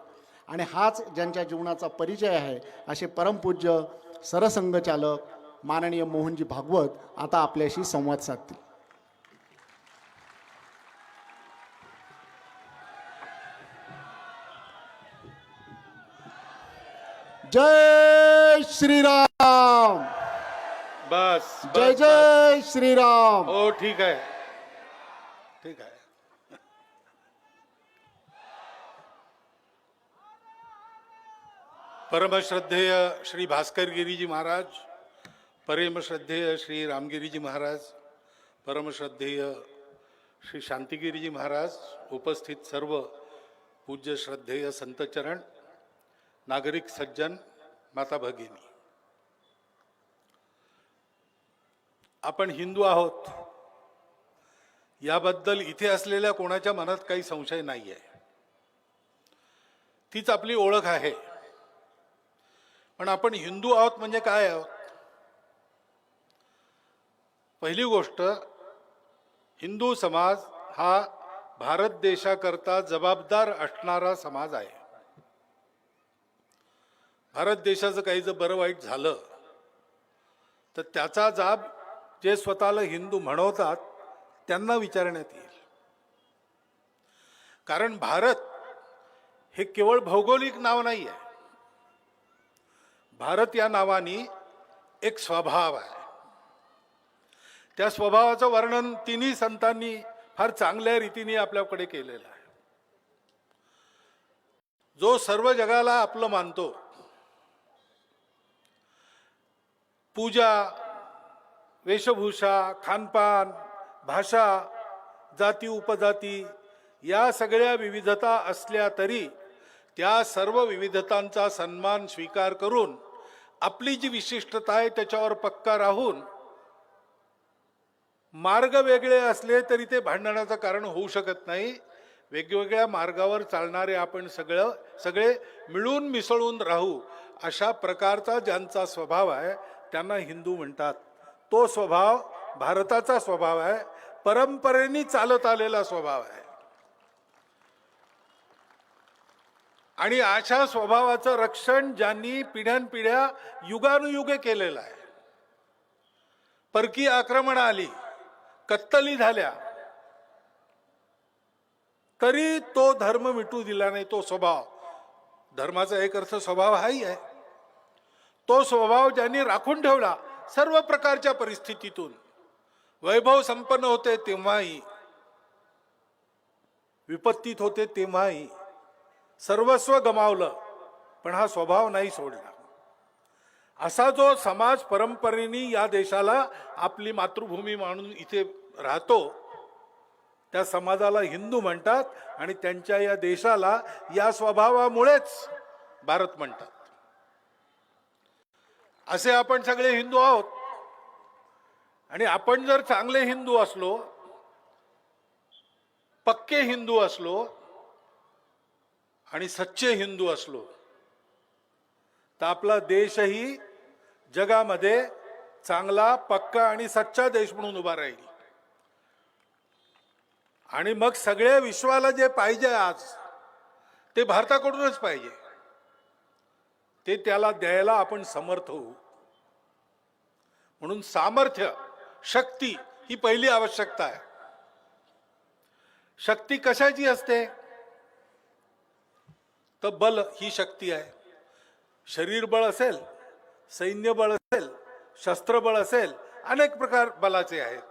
Speaker 2: आणि हाच ज्यांच्या जीवनाचा परिचय आहे असे परमपूज्य सरसंघचालक माननीय मोहनजी भागवत आता आपल्याशी संवाद साधतील. जय श्रीराम.
Speaker 8: बस
Speaker 2: जय जय श्रीराम.
Speaker 8: हो, ठीक आहे, ठीक आहे. परमश्रद्धेय श्री भास्कर गिरीजी महाराज, परमश्रद्धेय श्री रामगिरीजी महाराज, परमश्रद्धेय श्री शांतिगिरीजी महाराज, उपस्थित सर्व पूज्य श्रद्धेय संतचरण, नागरिक सज्जन, माता भगिनी, आपण हिंदू आहोत याबद्दल इथे असलेल्या कोणाच्या मनात काही संशय नाही आहे. तीच आपली ओळख आहे. पण आपण हिंदू आहोत म्हणजे काय आहोत? पहिली गोष्ट, हिंदू समाज हा भारत देशाकरता जबाबदार असणारा समाज आहे. भारत देशाचं काही जर बरं वाईट झालं तर त्याचा जाब जे स्वतःला हिंदू म्हणवतात त्यांना विचारण्यात येईल. कारण भारत हे केवळ भौगोलिक नाव नाही आहे. भारत या नावाने एक स्वभाव आहे. त्या स्वभावाचं वर्णन तिन्ही संतांनी फार चांगल्या रीतीने आपल्याकडे केलेलं आहे. जो सर्व जगाला आपलं मानतो, पूजा, वेशभूषा, खानपान, भाषा, जाती उपजाती या सगळ्या विविधता असल्या तरी त्या सर्व विविधतांचा सन्मान स्वीकार करून आपली जी विशिष्टता आहे त्याच्यावर पक्का राहून मार्ग वेगळे असले तरी ते भांडणाचं कारण होऊ शकत नाही. वेगवेगळ्या मार्गावर चालणारे आपण सगळे मिळून मिसळून राहू अशा प्रकारचा ज्यांचा स्वभाव आहे त्यांना हिंदू म्हणतात. तो स्वभाव भारताचा स्वभाव आहे, परंपरेने चालत आलेला स्वभाव आहे. आणि अशा स्वभावाचं रक्षण ज्यांनी पिढ्यानपिढ्या युगानुयुगे केलेलं आहे. परकीय आक्रमण आली, कत्तली झाल्या, तरी तो धर्म मिटू दिला नाही. तो स्वभाव, धर्माचा एक अर्थ स्वभाव हाही आहे, तो स्वभाव ज्यांनी राखून ठेवला सर्व प्रकारच्या परिस्थितीतून. वैभव संपन्न होते तेव्हाही, विपत्तीत होते तेव्हाही, सर्वस्व गमावलं पण हा स्वभाव नाही सोडला. असा जो समाज परंपरेने या देशाला आपली मातृभूमी मानून इथे राहतो त्या समाजाला हिंदू म्हणतात. आणि त्यांच्या या देशाला या स्वभावामुळेच भारत म्हणतात. असे आपण सगळे हिंदू आहोत. आणि आपण जर चांगले हिंदू असलो, पक्के हिंदू असलो आणि सच्चे हिंदू असलो तर आपला देशही जगामध्ये चांगला, पक्का आणि सच्चा देश म्हणून उभा राहील. आणि मग सगळ्या विश्वाला जे पाहिजे आज ते भारताकडूनच पाहिजे. ते त्याला द्यायला आपण समर्थ होऊ. म्हणून सामर्थ्य, शक्ती ही पहिली आवश्यकता आहे. शक्ती कशाची असते तर बल ही शक्ती आहे. शरीर बळ असेल, सैन्य बळ असेल, शस्त्रबळ असेल, अनेक प्रकार बलाचे आहेत.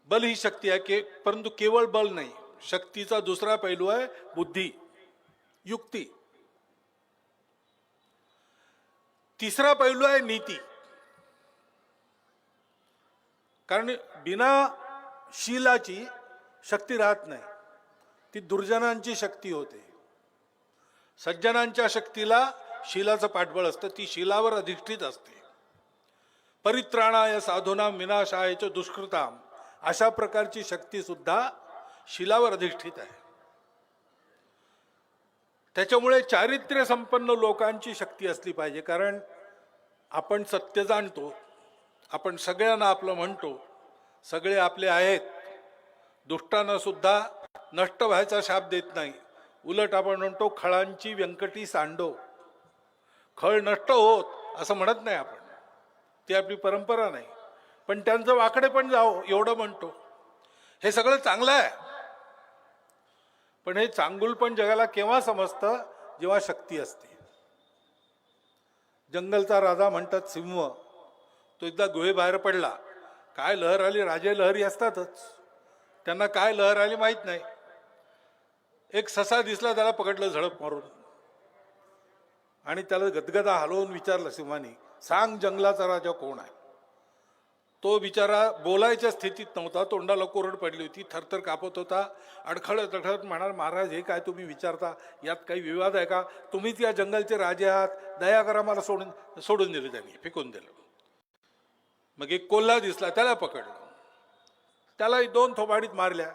Speaker 8: बल ही शक्ती आहे परंतु केवळ बल नाही. शक्तीचा दुसरा पैलू आहे बुद्धी, युक्ती. तिसरा पैलू आहे नीती. कारण बिना शीलाची शक्ती राहत नाही, ती दुर्जनांची शक्ती होते. सज्जनांच्या शक्तीला शीलाचं पाठबळ असतं, ती शीलावर अधिष्ठित असते. परित्राणाय साधूनां विनाशाय च दुष्कृताम अशा प्रकारची शक्ती सुद्धा शीलावर अधिष्ठित आहे. त्याच्यामुळे चारित्र्य संपन्न लोकांची शक्ती असली पाहिजे. कारण आपण सत्य जाणतो, आपण सगळ्यांना आपलं म्हणतो, सगळे आपले आहेत. दुष्टांना सुद्धा नष्ट व्हायचा शाप देत नाही. उलट आपण म्हणतो खळांची व्यंकटी सांडो, खळ नष्ट होत असं म्हणत नाही आपण, ती आपली परंपरा नाही. पण त्यांचं वाकडे पण जावं एवढं म्हणतो. हे सगळं चांगलं आहे. पण हे चांगुलपण जगाला केव्हा समजतं जेव्हा शक्ती असते. जंगलचा राजा म्हणतात सिंह, तो एकदा गुहेबाहेर पडला. काय लहर आली, राजे लहरी असतातच, त्यांना काय लहर आली माहित नाही. एक ससा दिसला, त्याला पकडलं झडप मारून आणि त्याला गदगदा हलवून विचारलं सिंहाने, सांग जंगलाचा राजा कोण आहे. तो बिचारा बोलायच्या स्थितीत नव्हता, तोंडाला कोरड पडली होती, थरथर कापत होता, अडखळत अडखळत म्हणाल, महाराज हे काय तुम्ही विचारता, यात काही विवाद आहे का, तुम्हीच या जंगलचे राजे आहात, दया करा. मला सोडून दिलं, त्यांनी फेकून दिलं. मग एक कोल्हा दिसला, त्याला पकडलं, त्यालाही 2 थोबाडीत मारल्या.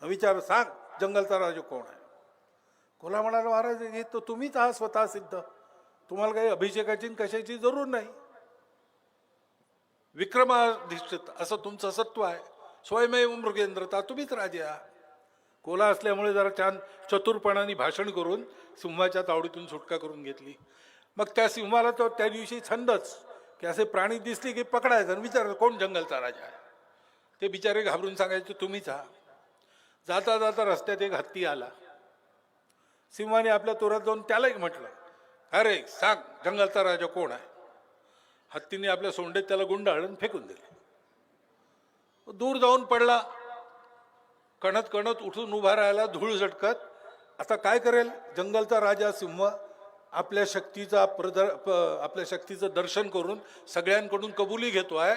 Speaker 8: विचार, सांग जंगलचा राजा कोण आहे. कोल्हा म्हणाला, महाराज हे तर तुम्हीच आहात स्वतः सिद्ध, तुम्हाला काही अभिषेकाची कशाची जरूर नाही. विक्रमाधिष्ठित असं तुमचं सत्व आहे, स्वयमेव मृगेंद्रता, तुम्हीच राजे आहात. कोल्हा असल्यामुळे जरा छान चतुरपणाने भाषण करून सिंहाच्या तावडीतून सुटका करून घेतली. मग त्या सिंहाला तो त्या दिवशी छंदच की असे प्राणी दिसले की पकडायचं आणि विचारायचं कोण जंगलचा राजा आहे. ते बिचारे घाबरून सांगायचे तुम्हीच हा. जाता जाता रस्त्यात एक हत्ती आला. सिंहाने आपल्या तोरात जाऊन त्यालाही म्हटलं, अरे सांग जंगलचा राजा कोण आहे. हत्तीने आपल्या सोंडेत त्याला गुंडाळून फेकून दिले. दूर जाऊन पडला. कणत कणत उठून उभा राहायला, धूळ झटकत. आता काय करेल जंगलचा राजा सिंह. आपल्या शक्तीचं दर्शन करून सगळ्यांकडून कबुली घेतो आहे,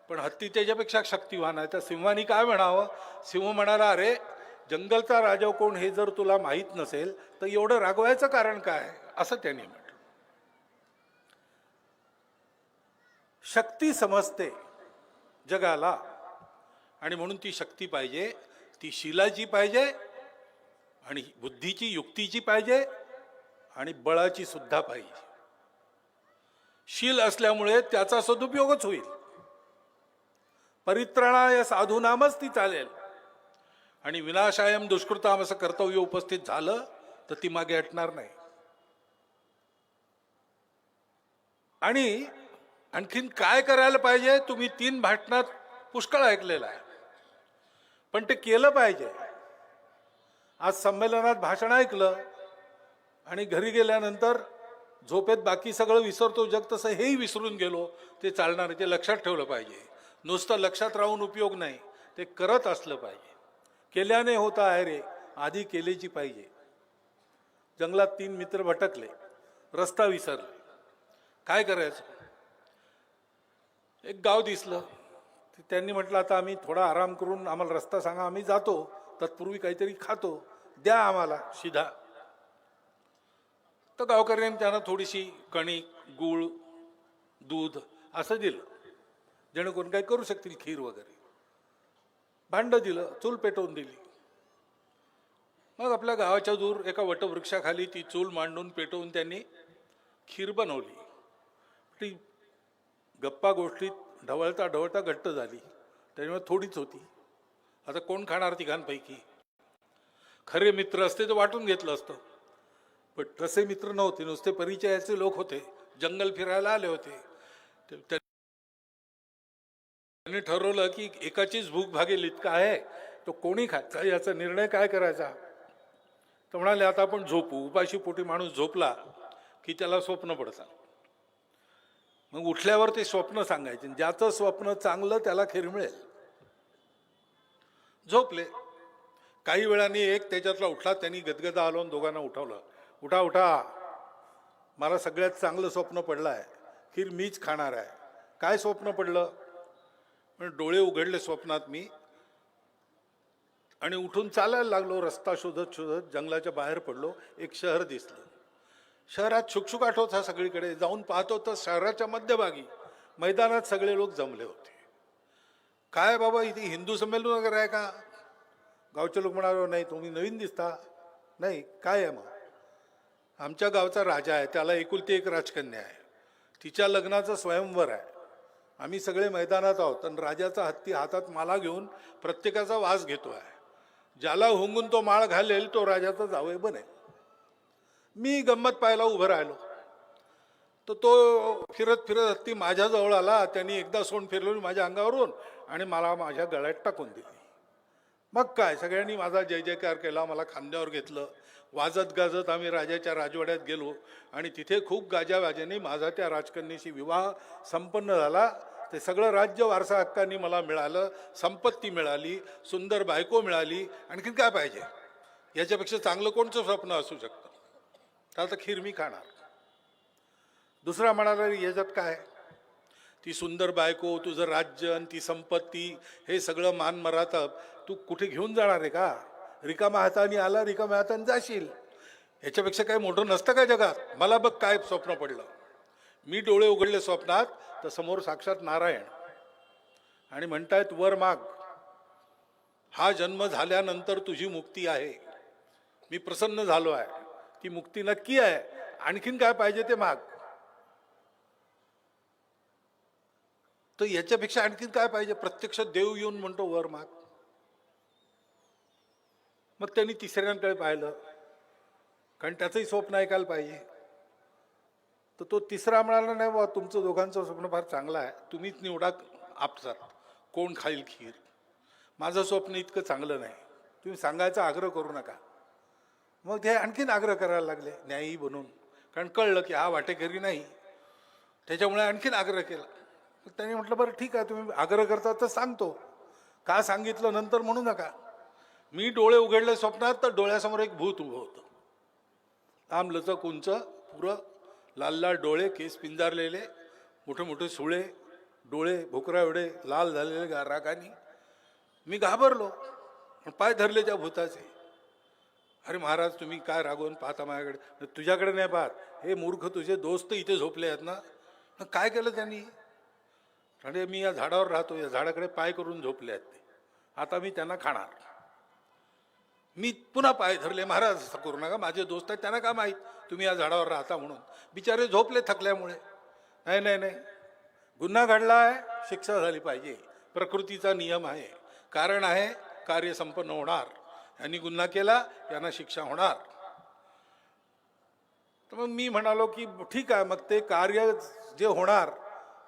Speaker 8: पण हत्ती त्याच्यापेक्षा शक्तिवान आहे. त्या सिंहाने काय म्हणावं. सिंह म्हणाला, अरे जंगलचा राजा कोण हे जर तुला माहीत नसेल तर एवढं रागवायचं कारण काय, असं त्यांनी म्हटलं. शक्ती समजते जगाला, आणि म्हणून ती शक्ती पाहिजे, ती शिलाची पाहिजे आणि बुद्धीची युक्तीची पाहिजे आणि बळाची सुद्धा पाहिजे. शील असल्यामुळे त्याचा सदुपयोगच होईल. परित्राणाय साधूनामच ती चालेल, आणि विनाशायम दुष्कृताम असं कर्तव्य उपस्थित झालं तर ती मागे हटणार नाही. आणि आणखीन काय करायला पाहिजे, तुम्ही 3 भाषणात पुष्कळ ऐकलेलं आहे, पण ते केलं पाहिजे. आज संमेलनात भाषण ऐकलं आणि घरी गेल्यानंतर झोपेत बाकी सगळं विसरतो जग, तसं हेही विसरून गेलो. ते चालणार, ते लक्षात ठेवलं पाहिजे. नुसतं लक्षात राहून उपयोग नाही, ते करत असलं पाहिजे. केल्याने होता आहे रे, आधी केलेची पाहिजे. जंगलात 3 मित्र भटकले, रस्ता विसरले, काय करायचं. एक गाव दिसलं. त्यांनी म्हटलं आता आम्ही थोडा आराम करून आम्हाला रस्ता सांगा, आम्ही जातो, तत्पूर्वी काहीतरी खातो, द्या आम्हाला शिधा. तर गावकऱ्यांनी त्यांना थोडीशी कणिक, गूळ, दूध असं दिलं, जेणेकरून काही करू शकतील, खीर वगैरे. भांडं दिलं, चूल पेटवून दिली. मग आपल्या गावाच्या दूर एका वटवृक्षाखाली ती चूल मांडून पेटवून त्यांनी खीर बनवली. ती गप्पा गोष्टीत ढवळता ढवळता घट्ट झाली. त्याच्यामुळे थोडीच होती. आता कोण खाणार तिघांपैकी. खरे मित्र असते तर वाटून घेतलं असतं, पण तसे मित्र नव्हते, नुसते परिचयाचे लोक होते, जंगल फिरायला आले होते. त्यांनी ठरवलं की एकाचीच भूक भागेल इतका आहे, तो कोणी खायचा, याचा निर्णय काय करायचा. तर म्हणाले आता आपण झोपू. उपाशी पोटी माणूस झोपला की त्याला स्वप्न पडतात. मग उठल्यावर ते स्वप्न सांगायचे, ज्याचं स्वप्न चांगलं त्याला खीर मिळेल. झोपले. काही वेळाने एक त्याच्यातला उठला. त्यांनी गदगदा आलो दोघांना उठवलं. उठा उठा, मला सगळ्यात चांगलं स्वप्न पडलं आहे, खीर मीच खाणार आहे. काय स्वप्न पडलं. म्हणजे डोळे उघडले स्वप्नात मी, आणि उठून चालायला लागलो. रस्ता शोधत शोधत जंगलाच्या बाहेर पडलो. एक शहर दिसलं. शहरात शुकशुकाट होता सगळीकडे. जाऊन पाहतो तर शहराच्या मध्यभागी मैदानात सगळे लोक जमले होते. काय बाबा, इथे हिंदू संमेलन वगैरे आहे का. गावचे लोक म्हणाले, नाही तुम्ही नवीन दिसता. नाही, काय आहे मग. आमच्या गावचा राजा आहे, त्याला एकुलती एक राजकन्या आहे, तिच्या लग्नाचं स्वयंवर आहे. आम्ही सगळे मैदानात आहोत आणि राजाचा हत्ती हातात माला घेऊन प्रत्येकाचा वास घेतो आहे. ज्याला हुंगून तो माळ घालेल तो राजाचा जावई बनेल. मी गंमत पाहायला उभं राहिलो. तर तो फिरत फिरत हत्ती माझ्याजवळ आला. त्यांनी एकदा सोंड फिरवली माझ्या अंगावरून आणि मला माझ्या गळ्यात टाकून दिली. मग काय, सगळ्यांनी माझा जय जयकार केला, मला खांद्यावर घेतलं. वाजत गाजत आम्ही राजाच्या राजवाड्यात गेलो आणि तिथे खूप गाजावाजाने माझा त्या राजकन्येशी विवाह संपन्न झाला. ते सगळं राज्य वारसा हक्कांनी मला मिळालं, संपत्ती मिळाली, सुंदर बायको मिळाली. आणखीन काय पाहिजे. याच्यापेक्षा चांगलं कोणचं स्वप्न असू शकतं. तर आता खीर मी खाणार. दुसरा म्हणाला, याच्यात काय, ती सुंदर बायको, तुझं राज्य आणि ती संपत्ती, हे सगळं मान मरातब तू कुठे घेऊन जाणार आहे का. रिकामा हाताने आला, रिकाम्या हाताने जाशील. याच्यापेक्षा काय मोठं नसतं का जगात. मला बघ काय स्वप्न पडलं. मी डोळे उघडले स्वप्नात तर समोर साक्षात नारायण आणि म्हणतायत वर माग. हा जन्म झाल्यानंतर तुझी मुक्ती आहे. मी प्रसन्न झालो आहे, ती मुक्ती नक्की आहे. आणखीन काय पाहिजे ते माग. तर याच्यापेक्षा आणखीन काय पाहिजे. प्रत्यक्ष देव येऊन म्हणतो वर माग. मग त्यांनी तिसऱ्यांकडे पाहिलं, कारण त्याचंही स्वप्न ऐकायला पाहिजे. तर तो तिसरा म्हणाला, नाही बाबा तुमचं दोघांचं स्वप्न फार चांगलं आहे, तुम्हीच निवडा आपसात कोण खाईल खीर. माझं स्वप्न इतकं चांगलं नाही, तुम्ही सांगायचा आग्रह करू नका. मग ते आणखीन आग्रह करायला लागले न्यायी बनून, कारण कळलं की हा वाटेकरी नाही, त्याच्यामुळे आणखीन आग्रह केला. मग त्यांनी म्हटलं बरं ठीक आहे, तुम्ही आग्रह करता तर सांगतो, का सांगितलं नंतर म्हणू नका. मी डोळे उघडले स्वप्नात तर डोळ्यासमोर एक भूत उभं होतं, लांबलचक उंच, पुरं लाल लाल डोळे, केस पिंजारलेले, मोठे मोठे सुळे, डोळे भोकरा एवढे लाल झालेले रागाने. मी घाबरलो, पाय धरले त्या भूताचे. अरे महाराज तुम्ही काय रागवून पाहता माझ्याकडे? तुझ्याकडे नाही पाहत, हे मूर्ख तुझे दोस्त इथे झोपले आहेत ना. मग काय केलं त्यांनी? अरे मी या झाडावर राहतो, या झाडाकडे पाय करून झोपले आहेत ते, आता मी त्यांना खाणार. मी पुन्हा पाय धरले, महाराज असं करू नका, माझे दोस्त आहेत, त्यांना का माहीत तुम्ही या झाडावर राहता म्हणून. बिचारे झोपले थकल्यामुळे. नाही नाही नाही, गुन्हा घडला आहे, शिक्षा झाली पाहिजे, प्रकृतीचा नियम आहे, कारण आहे कार्य संपन्न होणार. यांनी गुन्हा केला, यांना शिक्षा होणार. तर मग मी म्हणालो की ठीक आहे, मग ते कार्य जे होणार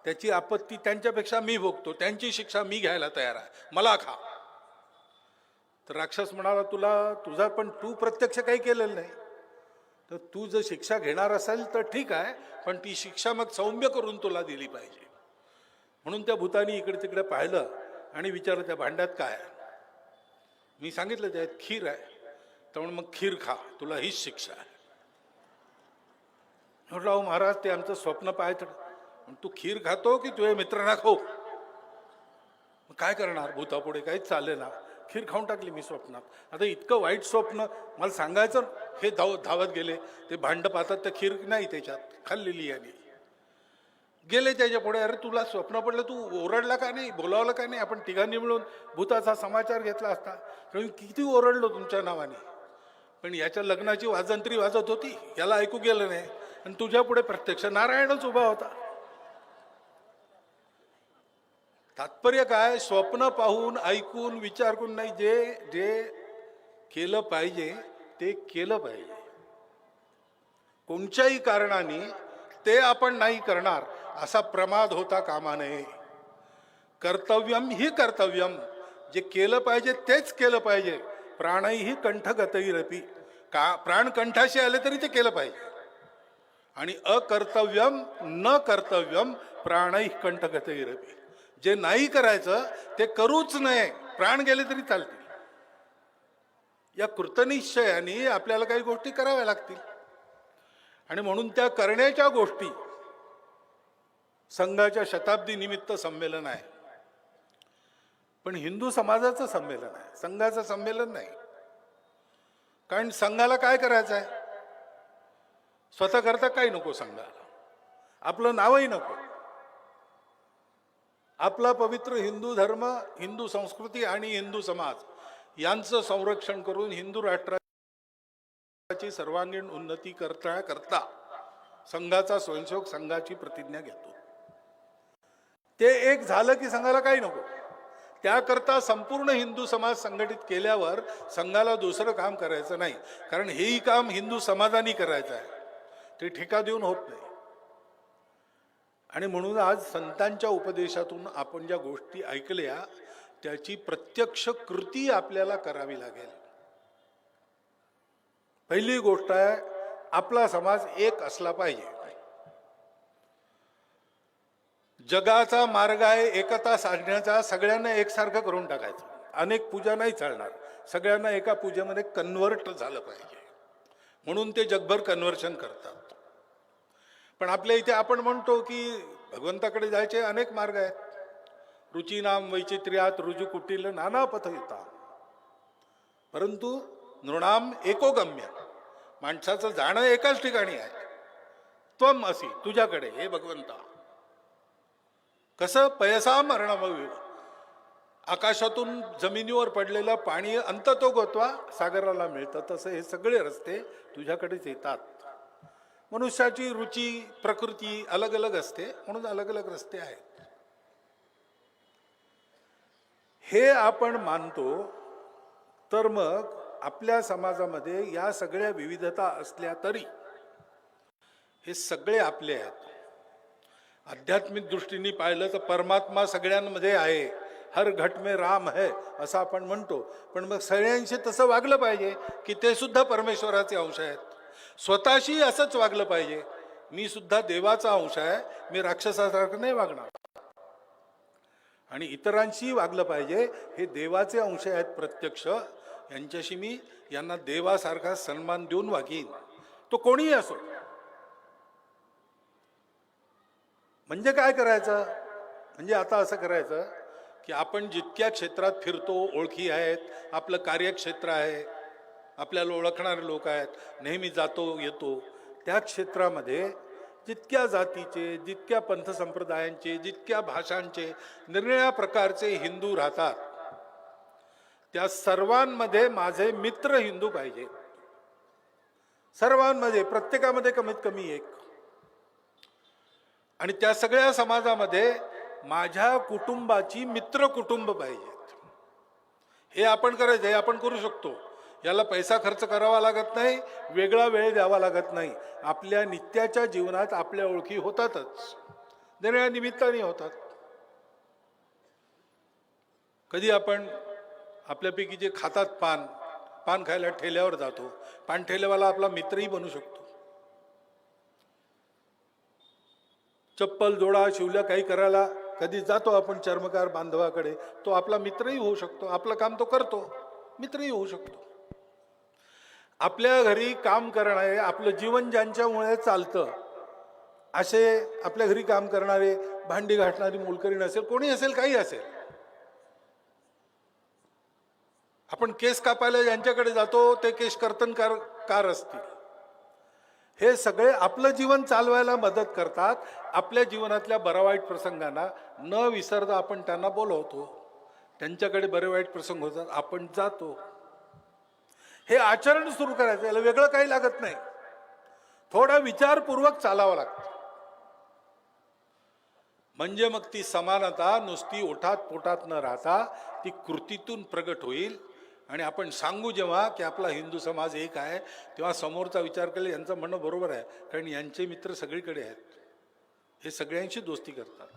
Speaker 8: त्याची आपत्ती त्यांच्यापेक्षा मी भोगतो, त्यांची शिक्षा मी घ्यायला तयार आहे, मला खा. तर राक्षस म्हणाला तुझा पण तू प्रत्यक्ष काही केलेलं नाही, तर तू जर शिक्षा घेणार असेल तर ठीक आहे, पण ती शिक्षा मग सौम्य करून तुला दिली पाहिजे. म्हणून त्या भूतानी इकडे तिकडे पाहिलं आणि विचारलं त्या भांड्यात काय आहे. मी सांगितलं त्यात खीर आहे. तर म्हणून मग खीर खा, तुला हीच शिक्षा आहे. म्हटलं अहो महाराज ते आमचं स्वप्न पाहायचं, तू खीर खातो की तुझ्या मित्रांना खाऊ? मग काय करणार, भूतापुढे काहीच चालले ना. खीर खाऊन टाकली मी स्वप्नात. आता इतकं वाईट स्वप्न मला सांगायचं, हे धावत गेले, ते भांड पाहतात तर खीर नाही त्याच्यात, खाल्लेली आणि गेले त्याच्या पुढे. अरे तुला स्वप्न पडलं, तू ओरडला का नाही, बोलावलं का नाही? आपण तिघांनी मिळून भूताचा समाचार घेतला असता. तर किती ओरडलो तुमच्या नावाने, पण याच्या लग्नाची वाजंत्री वाजत होती, याला ऐकू गेलं नाही, आणि तुझ्या पुढे प्रत्यक्ष नारायणच उभा होता. तात्पर्य काय, स्वप्न पाहून ऐकून विचार करून नाही, जे जे केलं पाहिजे ते केलं पाहिजे. कोणत्याही कारणाने ते आपण नाही करणार असा प्रमाद होता कामा नये. कर्तव्यम ही कर्तव्यम, जे केलं पाहिजे तेच केलं पाहिजे. प्राणही कंठगतैरपी, का प्राण कंठाशी आले तरी ते केलं पाहिजे. आणि अकर्तव्यम न कर्तव्यम प्राणही कंठगतैरपी, जे नाही करायचं ते करूच नये, प्राण गेले तरी चालतील. या कृतनिश्चयाने आपल्याला काही गोष्टी कराव्या लागतील. आणि म्हणून त्या करण्याच्या गोष्टी संघाच्या शताब्दी निमित्त संमेलन आहे, पण हिंदू समाजाचं संमेलन आहे, संघाचं संमेलन नाही. कारण संघाला काय करायचं आहे, स्वतः करता काही नको संघाला, आपलं नावही नको. आपला पवित्र हिंदू धर्म, हिंदू संस्कृती आणि हिंदू समाज यांचं संरक्षण करून हिंदू राष्ट्राची सर्वांगीण उन्नती करता संघाचा स्वयंसेवक संघाची प्रतिज्ञा घेतो. ते एक झालं की संघाला काही नको. त्याकरता संपूर्ण हिंदू समाज संघटित केल्यावर संघाला दुसरं काम करायचं नाही, कारण हेही काम हिंदू समाजाने करायचं आहे, ते ठेका देऊन होत नाही. आणि म्हणून आज संतांच्या उपदेशातून आपण ज्या गोष्टी ऐकल्या त्याची प्रत्यक्ष कृती आपल्याला करावी लागेल. पहिली गोष्ट आहे, आपला समाज एक असला पाहिजे. जगाचा मार्ग आहे एकता साधण्याचा, सगळ्यांना एकसारखं करून टाकायचं. अनेक पूजा नाही चालणार, सगळ्यांना एका पूजेमध्ये कन्व्हर्ट झालं पाहिजे, म्हणून ते जगभर कन्व्हर्शन करतात. पण आपल्या इथे आपण म्हणतो की भगवंताकडे जायचे अनेक मार्ग आहेत. रुचीनाम वैचित्र्यात रुजू कुटील नाना पथ येतात, परंतु नृणाम एकोगम्य, माणसाचं जाणं एकाच ठिकाणी आहे. त्वम असी, तुझ्याकडे हे भगवंता. कसं पयसा मरणमविव, आकाशातून जमिनीवर पडलेलं पाणी अंततो गोतवा सागराला मिळतं, तसं हे सगळे रस्ते तुझ्याकडेच येतात. मनुष्याची रुची प्रकृती अलग अलग असते, म्हणून अलग अलग रस्ते आहेत. हे आपण मानतो, तर मग आपल्या समाजामध्ये या सगळ्या विविधता असल्या तरी हे सगळे आपले आहेत. आध्यात्मिक दृष्टीने पाहिलं तर परमात्मा सगळ्यांमध्ये आहे, हर घट में राम है असं आपण म्हणतो. पण मग सगळ्यांशी तसं वागलं पाहिजे की ते सुद्धा परमेश्वराचे अंश आहेत. स्वतःशी असंच वागलं पाहिजे, मी सुद्धा देवाचा अंश आहे, मी राक्षसासारखं नाही वागणार. आणि इतरांशी वागलं पाहिजे, हे देवाचे अंश आहेत प्रत्यक्ष, यांच्याशी मी यांना देवासारखा सन्मान देऊन वागीन, तो कोणीही असो. म्हणजे काय करायचं, म्हणजे आता असं करायचं की आपण जितक्या क्षेत्रात फिरतो, ओळखी आहेत, आपलं कार्यक्षेत्र आहे, आपल्याला ओळखणारे लोक आहेत, नेहमी जातो येतो, त्या क्षेत्रामध्ये जितक्या जातीचे, जितक्या पंथ संप्रदायांचे, जितक्या भाषांचे, निरनिळ्या प्रकारचे हिंदू राहतात, त्या सर्वांमध्ये माझे मित्र हिंदू पाहिजे. सर्वांमध्ये, प्रत्येकामध्ये कमीत कमी एक. आणि त्या सगळ्या समाजामध्ये माझ्या कुटुंबाची मित्र कुटुंब पाहिजेत. हे आपण करायचं, हे आपण करू शकतो. याला पैसा खर्च करावा लागत नाही, वेगळा वेळ द्यावा लागत नाही. आपल्या नित्याच्या जीवनात आपल्या ओळखी होतातच, निरनिळ्या निमित्ताने होतात. कधी आपण आपल्यापैकी जे खातात पान खायला ठेल्यावर जातो, पान ठेलेवाला आपला मित्रही बनू शकतो. चप्पल जोडा शिवल्या काही करायला कधी जातो आपण चर्मकार बांधवाकडे, तो आपला मित्रही होऊ शकतो. आपलं काम तो करतो, मित्रही होऊ शकतो. आपल्या घरी काम करणारे, आपलं जीवन ज्यांच्यामुळे चालतं असे आपल्या घरी काम करणारे, भांडी घासणारी मोलकरीण असेल, कोणी असेल, काही असेल. आपण केस कापायला ज्यांच्याकडे जातो ते केस कर्तनकार असतील. हे सगळे आपलं जीवन चालवायला मदत करतात. आपल्या जीवनातल्या बऱ्या वाईट प्रसंगांना न विसरता आपण त्यांना बोलवतो, त्यांच्याकडे बरे वाईट प्रसंग होतात, आपण जातो. हे आचरण सुरू करायचं, याला वेगळं काही लागत नाही. थोडा विचारपूर्वक चालावं लागतं. म्हणजे मग ती समानता नुसती ओठात पोटात न राहता ती कृतीतून प्रगट होईल. आणि आपण सांगू जेव्हा की आपला हिंदू समाज एक आहे, तेव्हा समोरचा विचार केला यांचं म्हणणं बरोबर आहे, कारण यांचे मित्र सगळीकडे आहेत, हे सगळ्यांशी दोस्ती करतात,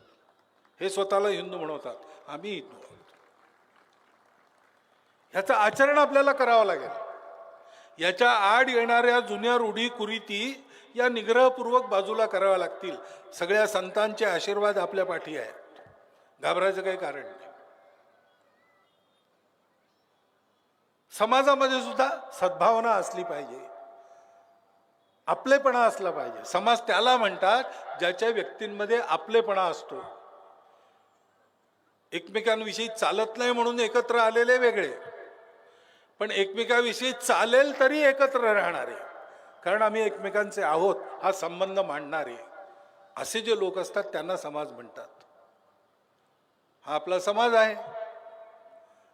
Speaker 8: हे स्वतःला हिंदू म्हणवतात, आम्ही हिंदू आहोत. ह्याचं आचरण आपल्याला करावं लागेल. याच्या आड येणाऱ्या जुन्या रूढी कुरीती या निग्रहपूर्वक बाजूला कराव्या लागतील. सगळ्या संतांचे आशीर्वाद आपल्या पाठी आहेत, घाबरायचं काही कारण नाही. समाजामध्ये सुद्धा सद्भावना असली पाहिजे, आपलेपणा असला पाहिजे. समाज त्याला म्हणतात ज्याच्या व्यक्तींमध्ये आपलेपणा असतो. एकमेकांविषयी चालत नाही म्हणून एकत्र आलेले वेगळे, पण एकमेकांविषयी चालेल तरी एकत्र राहणारे, कारण आम्ही एकमेकांचे आहोत हा संबंध मांडणारे, असे जे लोक असतात त्यांना समाज म्हणतात. हा आपला समाज आहे.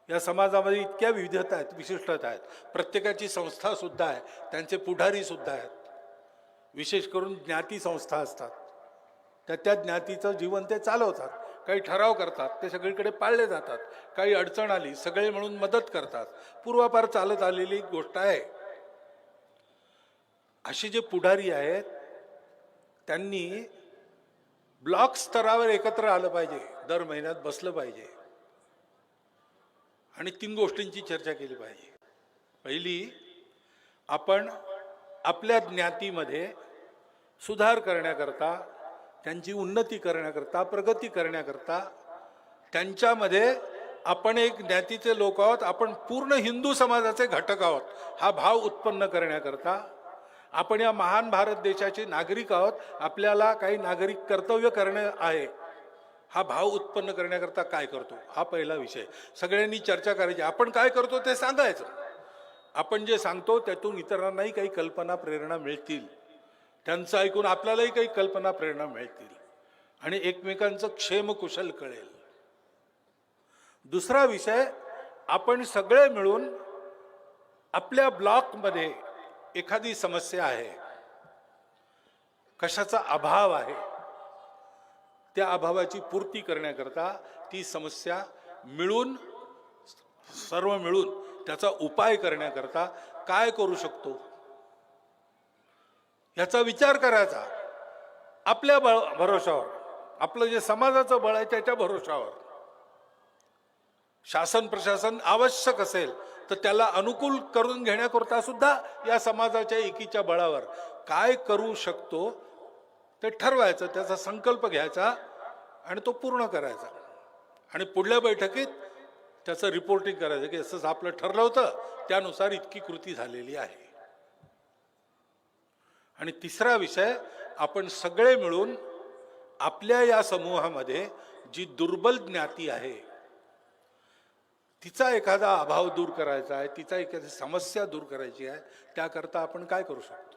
Speaker 8: या समाजामध्ये इतक्या विविधता आहेत, विशिष्टता आहेत. प्रत्येकाची संस्था सुद्धा आहे, त्यांचे पुढारी सुद्धा आहेत. विशेष करून ज्ञाती संस्था असतात, त्या ज्ञातीचं जीवन ते चालवतात. काही ठराव करतात, ते सगळीकडे पाळले जातात. काही अडचण आली सगळे म्हणून मदत करतात. पूर्वापार चालत आलेली गोष्ट आहे. असे जे पुढारी आहेत त्यांनी ब्लॉक स्तरावर एकत्र आलं पाहिजे, दर महिन्यात बसलं पाहिजे आणि 3 गोष्टींची चर्चा केली पाहिजे. पहिली, आपण आपल्या ज्ञातीमध्ये सुधार करण्याकरता, त्यांची उन्नती करण्याकरता, प्रगती करण्याकरता, त्यांच्यामध्ये आपण एक ज्ञातीचे लोक आहोत, आपण पूर्ण हिंदू समाजाचे घटक आहोत हा भाव उत्पन्न करण्याकरता, आपण या महान भारत देशाचे नागरिक आहोत, आपल्याला काही नागरिक कर्तव्य करणे आहे हा भाव उत्पन्न करण्याकरता काय करतो हा पहिला विषय. सगळ्यांनी चर्चा करायची. आपण काय करतो ते सांगायचं. आपण जे सांगतो त्यातून इतरांनाही काही कल्पना प्रेरणा मिळतील, त्यांचं ऐकून आपल्यालाही काही कल्पना प्रेरणा मिळतील आणि एकमेकांचं क्षेमकुशल कळेल. दुसरा विषय, आपण सगळे मिळून आपल्या ब्लॉकमध्ये एखादी समस्या आहे, कशाचा अभाव आहे, त्या अभावाची पूर्ती करण्याकरता ती समस्या मिळून, सर्व मिळून त्याचा उपाय करण्याकरता काय करू शकतो याचा विचार करायचा. आपल्या भरोशावर, आपलं जे समाजाचं बळ आहे त्याच्या भरोशावर शासन प्रशासन आवश्यक असेल तर त्याला अनुकूल करून घेण्याकरता सुद्धा या समाजाच्या एकीच्या बळावर काय करू शकतो ते ठरवायचं, त्याचा संकल्प घ्यायचा आणि तो पूर्ण करायचा आणि पुढल्या बैठकीत त्याचं रिपोर्टिंग करायचं की असंच आपलं ठरलं होतं, त्यानुसार इतकी कृती झालेली आहे. आणि तिसरा विषय, आपण सगळे मिळून आपल्या या समूहामध्ये जी दुर्बल ज्ञाती आहे तिचा एखादा अभाव दूर करायचा आहे, तिचा एखादी समस्या दूर करायची आहे, त्याकरता आपण काय करू शकतो?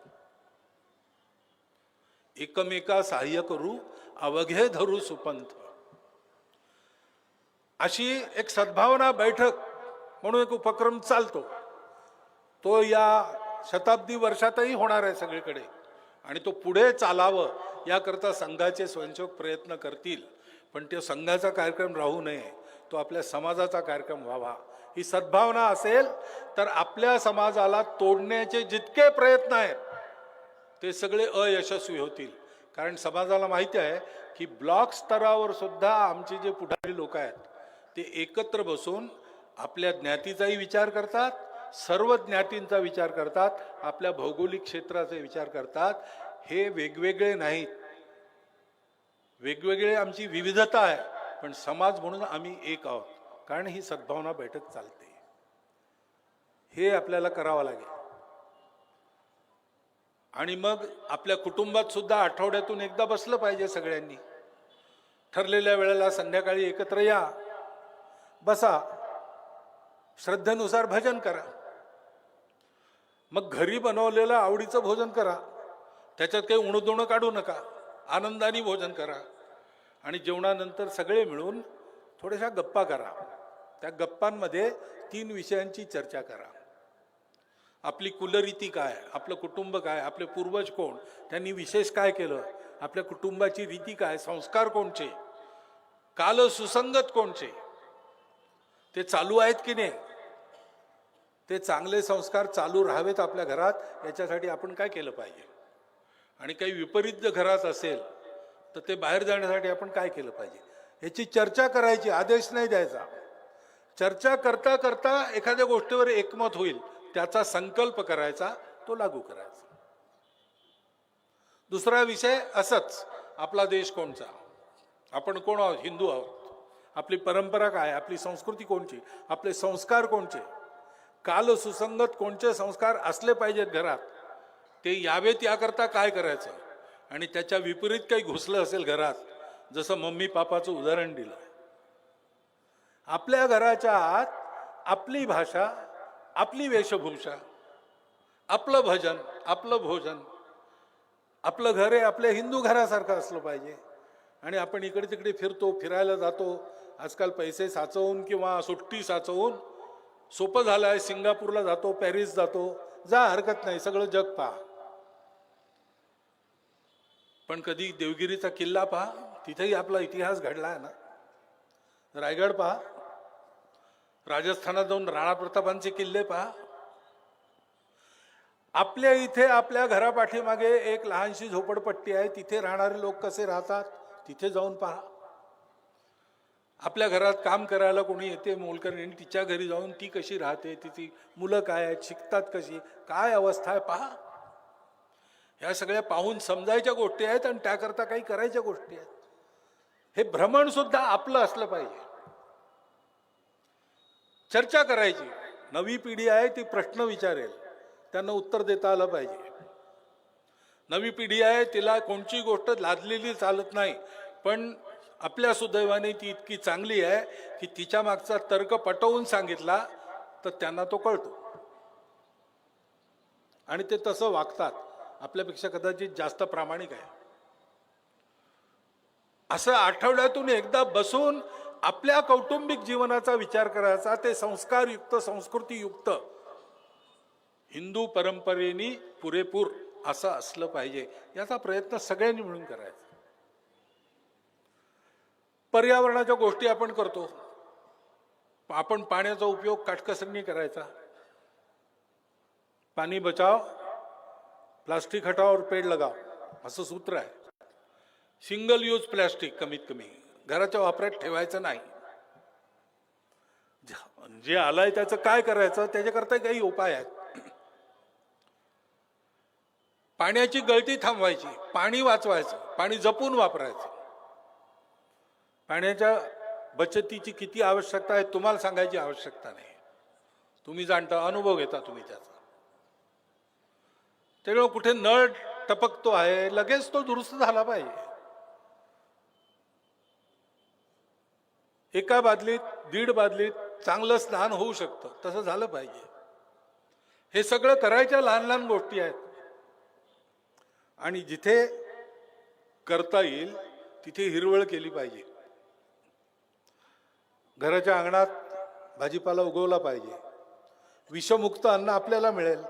Speaker 8: एकमेका सहाय्य करू अवघे धरू सुपंथ, अशी एक सद्भावना बैठक म्हणून एक उपक्रम चालतो. तो या शताब्दी वर्षातही होणार आहे सगळीकडे आणि तो पुढे चालावं याकरता संघाचे स्वयंसेवक प्रयत्न करतील. पण तो संघाचा कार्यक्रम राहू नये, तो आपल्या समाजाचा कार्यक्रम व्हावा. ही सद्भावना असेल तर आपल्या समाजाला तोडण्याचे जितके प्रयत्न आहेत ते सगळे अयशस्वी होतील. कारण समाजाला माहिती आहे की ब्लॉक स्तरावर सुद्धा आमचे जे पुढारी लोक आहेत ते एकत्र बसून आपल्या ज्ञातीचाही विचार करतात, सर्व ज्ञातींचा विचार करतात, आपल्या भौगोलिक क्षेत्राचा विचार करतात. हे वेगवेगळे नाहीत, वेगवेगळे आमची विविधता आहे, पण समाज म्हणून आम्ही एक आहोत. कारण ही सद्भावना बैठक चालते, हे आपल्याला करावं लागेल. आणि मग आपल्या कुटुंबात सुद्धा आठवड्यातून एकदा बसलं पाहिजे सगळ्यांनी. ठरलेल्या वेळेला संध्याकाळी एकत्र या, बसा, श्रद्धेनुसार भजन करा. मग घरी बनवलेलं आवडीचं भोजन करा, त्याच्यात काही उणदुणं काढू नका, आनंदाने भोजन करा. आणि जेवणानंतर सगळे मिळून थोड्याशा गप्पा करा. त्या गप्पांमध्ये 3 विषयांची चर्चा करा. आपली कुलरीती काय, आपलं कुटुंब काय, आपले पूर्वज कोण, त्यांनी विशेष काय केलं, आपल्या कुटुंबाची रीती काय, संस्कार कोणचे, काल सुसंगत कोणचे, ते चालू आहेत की नाही, ते चांगले संस्कार चालू राहावेत आपल्या घरात, याच्यासाठी आपण काय केलं पाहिजे. आणि काही विपरीत घरात असेल तर ते बाहेर जाण्यासाठी आपण काय केलं पाहिजे, याची चर्चा करायची. आदेश नाही द्यायचा. चर्चा करता करता एखाद्या गोष्टीवर एकमत होईल, त्याचा संकल्प करायचा, तो लागू करायचा. दुसरा विषय असंच, आपला देश कोणचा, आपण कोण आहोत, हिंदू आहोत, आपली परंपरा काय, आपली संस्कृती कोणची, आपले संस्कार कोणचे, काल सुसंगत कोणते संस्कार असले पाहिजेत घरात, ते यावेत याकरता काय करायचं. आणि त्याच्या विपरीत काही घुसलं असेल घरात, जसं मम्मी पापाचं उदाहरण दिलं, आपल्या घराच्या आत आपली भाषा, आपली वेशभूषा, आपलं भजन, आपलं भोजन, आपलं घर आहे आपल्या हिंदू घरासारखं असलं पाहिजे. आणि आपण इकडे तिकडे फिरतो, फिरायला जातो, आजकाल पैसे साचवून किंवा सुट्टी साचवून सोपं झालं आहे. सिंगापूरला जातो, पॅरिस जातो, जा, हरकत नाही, सगळं जग पहा. पण कधी देवगिरीचा किल्ला पहा, तिथेही आपला इतिहास घडला आहे ना. रायगड पहा, राजस्थानात जाऊन राणा प्रतापांचे किल्ले पहा. आपल्या इथे आपल्या घरापाठीमागे एक लहानशी झोपडपट्टी आहे, तिथे राहणारे लोक कसे राहतात, तिथे जाऊन पहा. आपल्या घरात काम करायला कोणी येते मोलकरणी, तिच्या घरी जाऊन ती कशी राहते, तिची मुलं काय आहेत, शिकतात कशी, काय अवस्था आहे पहा. ह्या सगळ्या पाहून समजायच्या गोष्टी आहेत आणि त्याकरता काही करायच्या गोष्टी आहेत. हे भ्रमण सुद्धा आपलं असलं पाहिजे. चर्चा करायची. नवी पिढी आहे ती प्रश्न विचारेल, त्यांना उत्तर देता आलं पाहिजे. नवी पिढी आहे तिला कोणची गोष्ट लादलेली चालत नाही, पण आपल्या सुदैवाने ती इतकी चांगली आहे की तिच्या मागचा तर्क पटवून सांगितला तर त्यांना तो कळतो आणि ते तसं वागतात. आपल्यापेक्षा कदाचित जास्त प्रामाणिक आहे. असं आठवड्यातून एकदा बसून आपल्या कौटुंबिक जीवनाचा विचार करायचा. ते संस्कारयुक्त, संस्कृतीयुक्त, हिंदू परंपरेने पुरेपूर असं असलं पाहिजे. याचा प्रयत्न सगळ्यांनी मिळून करायचा. पर्यावरणाच्या गोष्टी आपण करतो, आपण पाण्याचा उपयोग काटकसरीने करायचा. पाणी बचाव, प्लास्टिक हटाओ और पेड़ लगाओ, असं सूत्र आहे. सिंगल यूज प्लॅस्टिक कमीत कमी घराच्या वापरात ठेवायचं नाही. जे आलंय त्याचं काय करायचं त्याच्याकरता काही उपाय आहेत. पाण्याची गळती थांबवायची, पाणी वाचवायचं, पाणी जपून वापरायचं. पाण्याच्या बचतीची किती आवश्यकता आहे तुम्हाला सांगायची आवश्यकता नाही. तुम्ही जाणता, अनुभव घेता तुम्ही त्याचा. त्यामुळे कुठे नळ टपकतो आहे लगेच तो दुरुस्त झाला पाहिजे. एका बादलीत 1.5 बादलीत चांगलं स्नान होऊ शकतं, तसं झालं पाहिजे. हे सगळं करायच्या लहान लहान गोष्टी आहेत. आणि जिथे करता येईल तिथे हिरवळ केली पाहिजे. घराच्या अंगणात भाजीपाला उगवला पाहिजे. विषमुक्त अन्न आपल्याला मिळेल.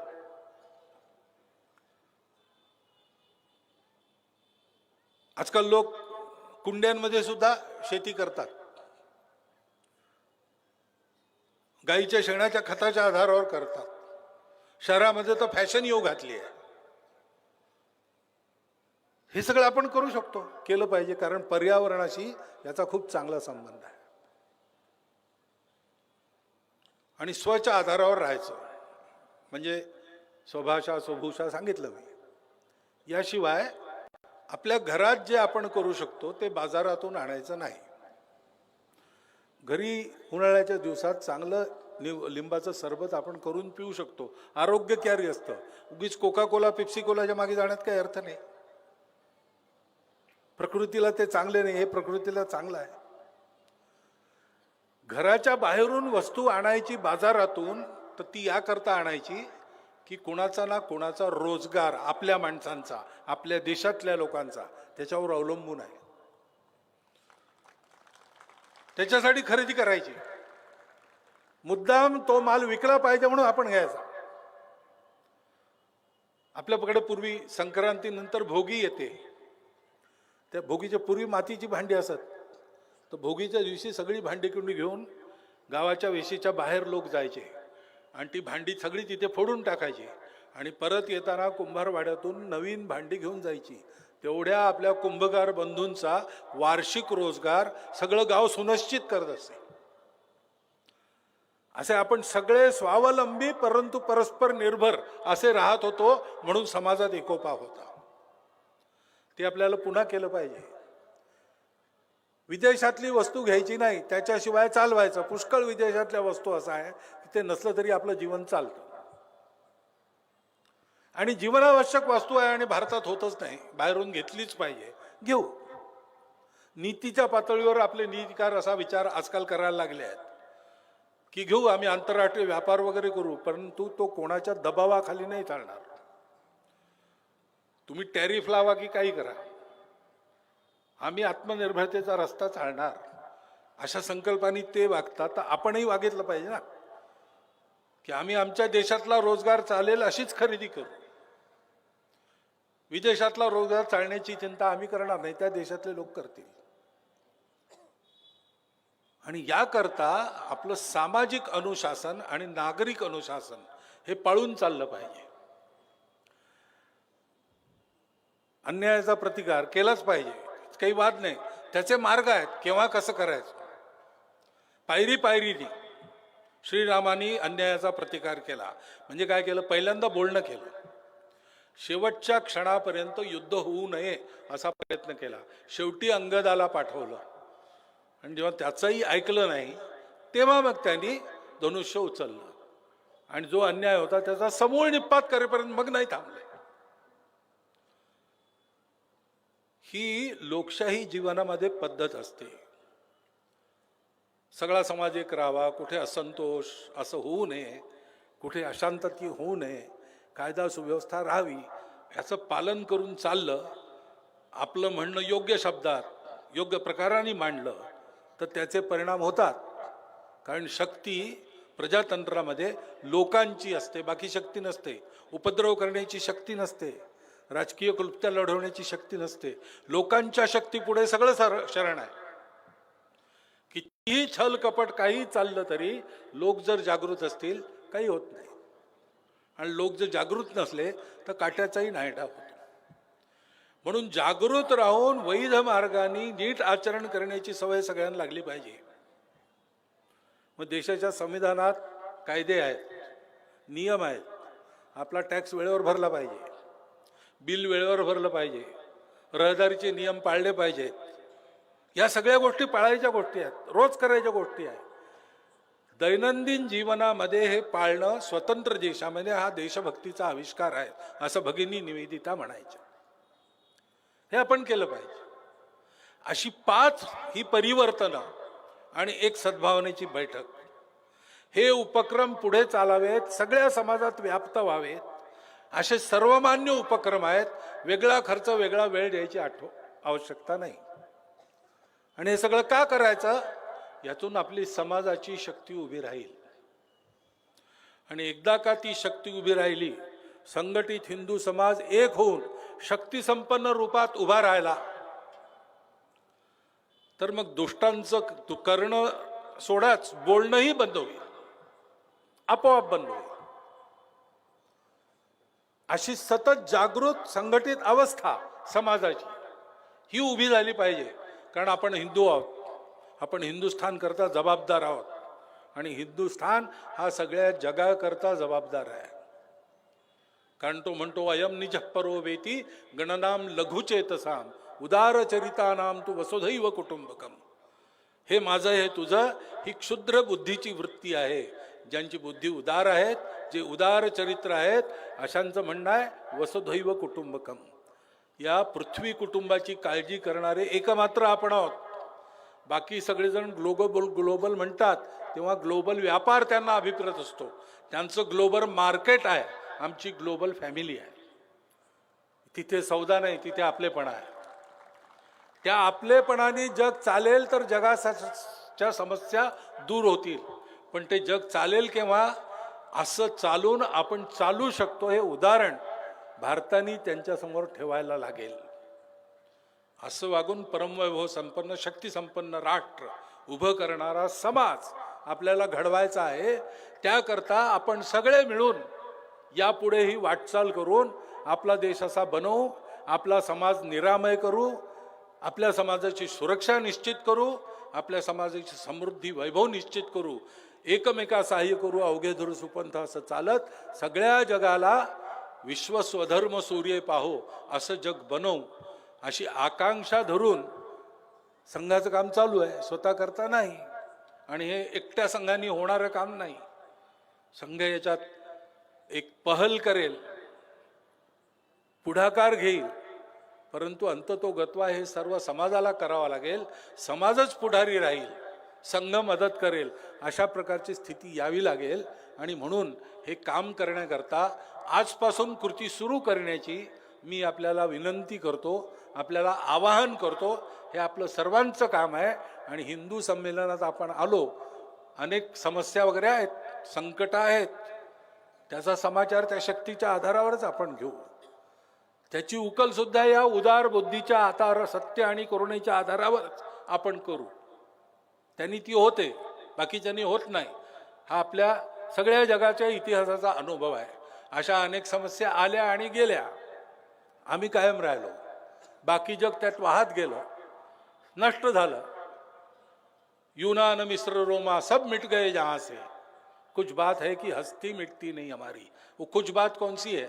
Speaker 8: आजकाल लोक कुंड्यांमध्ये सुद्धा शेती करतात. गाईच्या शेणाच्या खताच्या आधारावर करतात. शहरामध्ये तर फॅशन येऊ घातली आहे. हे सगळं आपण करू शकतो, केलं पाहिजे, कारण पर्यावरणाशी याचा खूप चांगला संबंध आहे. आणि स्वच्या आधारावर राहायचं, म्हणजे स्वभाषा स्वभूषा सांगितलं मी. याशिवाय आपल्या घरात जे आपण करू शकतो ते बाजारातून आणायचं नाही. घरी उन्हाळ्याच्या दिवसात चांगलं लिंबाचं सरबत आपण करून पिऊ शकतो. आरोग्यकारी असतं. उगीच कोका कोला पेप्सी कोलाच्या मागे जाण्यात काही अर्थ नाही. प्रकृतीला ते चांगले नाही, हे प्रकृतीला चांगलं आहे. घराच्या बाहेरून वस्तू आणायची बाजारातून, तर ती याकरता आणायची की कोणाचा ना कोणाचा रोजगार, आपल्या माणसांचा, आपल्या देशातल्या लोकांचा त्याच्यावर अवलंबून आहे. त्याच्यासाठी खरेदी करायची. मुद्दाम तो माल विकला पाहिजे म्हणून आपण घ्यायचा. आपल्याकडे पूर्वी संक्रांतीनंतर भोगी येते. त्या भोगीच्या पूर्वी मातीची भांडी असत. तर भोगीच्या दिवशी सगळी भांडी कुंडी घेऊन गावाच्या वेशीच्या बाहेर लोक जायचे आणि ती भांडी सगळी तिथे फोडून टाकायची आणि परत येताना कुंभारवाड्यातून नवीन भांडी घेऊन जायची. तेवढ्या आपल्या कुंभकार बंधूंचा वार्षिक रोजगार सगळं गाव सुनिश्चित करत असते. असे आपण सगळे स्वावलंबी परंतु परस्पर निर्भर असे राहत होतो, म्हणून समाजात एकोपा होता. ते आपल्याला पुन्हा केलं पाहिजे. विदेशातली वस्तू घ्यायची नाही, त्याच्याशिवाय चालवायचं. पुष्कळ विदेशातल्या वस्तू असं आहे की ते नसलं तरी आपलं जीवन चालतं. आणि जीवनावश्यक वस्तू आहे आणि भारतात होतच नाही, बाहेरून घेतलीच पाहिजे. घेऊ. नीतीच्या पातळीवर आपले नीतिकार असा विचार आजकाल करायला लागले आहेत की घेऊ, आम्ही आंतरराष्ट्रीय व्यापार वगैरे करू, परंतु तो कोणाच्या दबावाखाली नाही चालणार. तुम्ही टॅरिफ लावा की काही करा, आम्ही आत्मनिर्भरतेचा रस्ता चालणार. अशा संकल्पाने ते वागतात. तर आपणही वागितलं पाहिजे ना की आम्ही आमच्या देशातला रोजगार चालेल अशीच खरेदी करू. विदेशातला रोजगार चालण्याची चिंता आम्ही करणार नाही, त्या देशातले लोक करतील. आणि याकरता आपलं सामाजिक अनुशासन आणि नागरिक अनुशासन हे पाळून चाललं पाहिजे. अन्यायाचा प्रतिकार केलाच पाहिजे, काही वाद नाही. त्याचे मार्ग आहेत, केव्हा कसं करायचं. पायरी पायरीने श्रीरामानी अन्यायाचा प्रतिकार केला. म्हणजे काय केलं, पहिल्यांदा बोलणं केलं, शेवटच्या क्षणापर्यंत युद्ध होऊ नये असा प्रयत्न केला. शेवटी अंगदाला पाठवलं आणि जेव्हा त्याचंही ऐकलं नाही तेव्हा मग त्यांनी धनुष्य उचललं आणि जो अन्याय होता त्याचा समूळ निपात करेपर्यंत मग नाही थांबले. ही लोकशाही जीवनामध्ये पद्धत असते. सगळा समाज एक राहावा, कुठे असंतोष असं होऊ नये, कुठे अशांतता होऊ नये, कायदा सुव्यवस्था राहावी, याचं पालन करून चाललं. आपलं म्हणणं योग्य शब्दात योग्य प्रकाराने मांडलं तर त्याचे परिणाम होतात. कारण शक्ती प्रजातंत्रामध्ये लोकांची असते, बाकी शक्ती नसते. उपद्रव करण्याची शक्ती नसते, राजकीय क्लुप्त्या लढवण्याची शक्ती नसते. लोकांच्या शक्तीपुढे सगळं शरण आहे. कितीही छल कपट काही चाललं तरी लोक जर जागृत असतील काही होत नाही. आणि लोक जर जागृत नसले तर काट्याचाही नायडा होतो. म्हणून जागृत राहून वैध मार्गाने नीट आचरण करण्याची सवय सगळ्यांना लागली पाहिजे. मग देशाच्या संविधानात कायदे आहेत, नियम आहेत. आपला टॅक्स वेळेवर भरला पाहिजे, बिल वेळेवर भरलं पाहिजे, रहदारीचे नियम पाळले पाहिजेत. या सगळ्या गोष्टी पाळायच्या गोष्टी आहेत, रोज करायच्या गोष्टी आहेत. दैनंदिन जीवनामध्ये हे पाळणं स्वतंत्र देशामध्ये हा देशभक्तीचा आविष्कार आहे, असं भगिनी निवेदिता म्हणायच्या. हे आपण केलं पाहिजे. अशी 5 ही परिवर्तनं आणि एक सद्भावनेची बैठक, हे उपक्रम पुढे चालावेत, सगळ्या समाजात व्याप्त व्हावेत, असे सर्वमान्य उपक्रम आहेत. वेगळा खर्च, वेगळा वेळ द्यायची आवश्यकता नाही. आणि हे सगळं का करायचं? यातून आपली समाजाची शक्ती उभी राहील. आणि एकदा का ती शक्ती उभी राहिली, संघटित हिंदू समाज एक होऊन शक्तिसंपन्न रूपात उभा राहिला, तर मग दुष्टांचं करणं सोडाच, बोलणंही बंद होईल, आपोआप बंद होईल. अशी सतत जागृत संघटित अवस्था समाजाची ही उभी झाली पाहिजे. कारण आपण हिंदू आहोत, आपण हिंदुस्थान करता जबाबदार आहोत, आणि हिंदुस्थान हा सगळ्या जगाकरता जबाबदार आहे. कारण तो म्हणतो, अयम निज परो वेती गणनाम लघुचेतसाम उदारचरितानाम तू वसुधैव कुटुंबकम. हे माझं, हे तुझं, ही क्षुद्र बुद्धीची वृत्ती आहे. ज्यांची बुद्धी उदार आहेत, जे उदार चरित्र आहेत, अशांचं म्हणणं आहे वसुधैव कुटुंबकम. या पृथ्वी कुटुंबाची काळजी करणारे एकमात्र आपण आहोत. बाकी सगळेजण ग्लोबल म्हणतात, तेव्हा ग्लोबल व्यापार त्यांना अभिप्रेत असतो. त्यांचं ग्लोबल मार्केट आहे, आमची ग्लोबल फॅमिली आहे. तिथे सौदा नाही, तिथे आपलेपणा आहे. त्या आपलेपणाने जग चालेल तर जगाच्या समस्या दूर होतील. पण ते जग चालेल केव्हा? असं चालून आपण चालू शकतो हे उदाहरण भारताने त्यांच्यासमोर ठेवायला लागेल. असं वागून परमवैभव संपन्न, शक्ती संपन्न राष्ट्र उभं करणारा समाज आपल्याला घडवायचा आहे. त्याकरता आपण सगळे मिळून यापुढे ही वाटचाल करून आपला देश असा बनवू, आपला समाज निरामय करू, आपल्या समाजाची सुरक्षा निश्चित करू, आपल्या समाजाची समृद्धी वैभव निश्चित करू, एकमेका सहाय्य करू, अवघे धुर सुपंथ असं चालत सगळ्या जगाला विश्व स्वधर्म सूर्य पाहो असं जग बनवू, अशी आकांक्षा धरून संघाचं काम चालू आहे. स्वतः करता नाही, आणि हे एकट्या संघाने होणारं काम नाही. संघ याच्यात एक पहल करेल, पुढाकार घेईल, परंतु अंततोगत्वा हे सर्व समाजाला करावं लागेल. समाजच पुढारी राहील, संघ मदत करेल, अशा प्रकारची स्थिती यावी लागेल. आणि म्हणून हे काम करण्याकरता आजपासून कृती सुरू करण्याची मी आपल्याला विनंती करतो, आपल्याला आवाहन करतो. हे आपलं सर्वांचं काम आहे. आणि हिंदू संमेलनात आपण आलो, अनेक समस्या वगैरे आहेत, संकट आहेत, त्याचा समाचार त्या शक्तीच्या आधारावरच आपण घेऊ. त्याची उकल सुद्धा या उदार बुद्धीच्या आधार, सत्य आणि करुणेच्या आधारावरच आपण करू. त्यांनी ती होते, बाकीच्यांनी होत नाही. हा आपल्या सगळ्या जगाच्या इतिहासाचा अनुभव आहे. अशा अनेक समस्या आल्या आणि गेल्या, आम्ही कायम राहिलो, बाकी जग त्यात वाहत गेलं, नष्ट झालं. यूनान मिस्र रोमा सब मिट गए जहां से, कुछ बात है कि हस्ती मिटती नहीं हमारी. वो कुछ बात कौन सी है?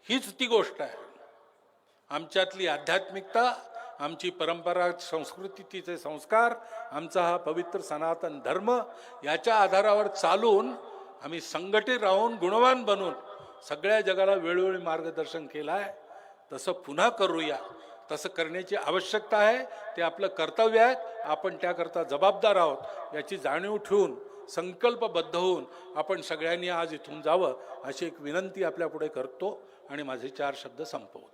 Speaker 8: हीच ती गोष्ट आहे. आमच्यातली आध्यात्मिकता, आमची परंपरा, संस्कृती, तिचे संस्कार, आमचा हा पवित्र सनातन धर्म, याच्या आधारावर चालून आम्ही संघटित राहून गुणवान बनून सगळ्या जगाला वेळोवेळी मार्गदर्शन केलं आहे. तसं पुन्हा करूया. तसं करण्याची आवश्यकता आहे, ते आपलं कर्तव्य आहे. आपण त्याकरता जबाबदार आहोत याची जाणीव ठेवून संकल्पबद्ध होऊन आपण सगळ्यांनी आज इथून जावं, अशी एक विनंती आपल्या पुढे करतो आणि माझे 4 शब्द संपवतो.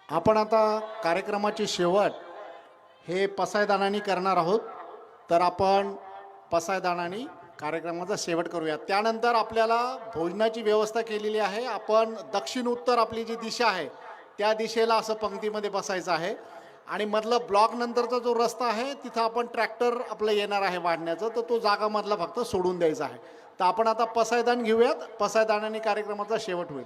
Speaker 2: आपण आता कार्यक्रमाची शेवट हे पसायदानाने करणार आहोत. तर आपण पसायदानाने कार्यक्रमाचा शेवट करूया. त्यानंतर आपल्याला भोजनाची व्यवस्था केलेली आहे. आपण दक्षिण उत्तर आपली जी दिशा आहे त्या दिशेला असं पंक्तीमध्ये बसायचं आहे. आणि मधलं ब्लॉक नंतरचा जो रस्ता आहे तिथं आपण ट्रॅक्टर आपलं येणार आहे वाढण्याचं, तर तो जागा मधला फक्त सोडून द्यायचा आहे. तर आपण आता पसायदान घेऊयात. पसायदानाने कार्यक्रमाचा शेवट होईल.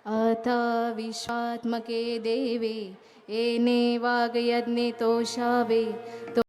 Speaker 9: अथ विश्वात्मके देवे येने वागयज्ञे तोषावे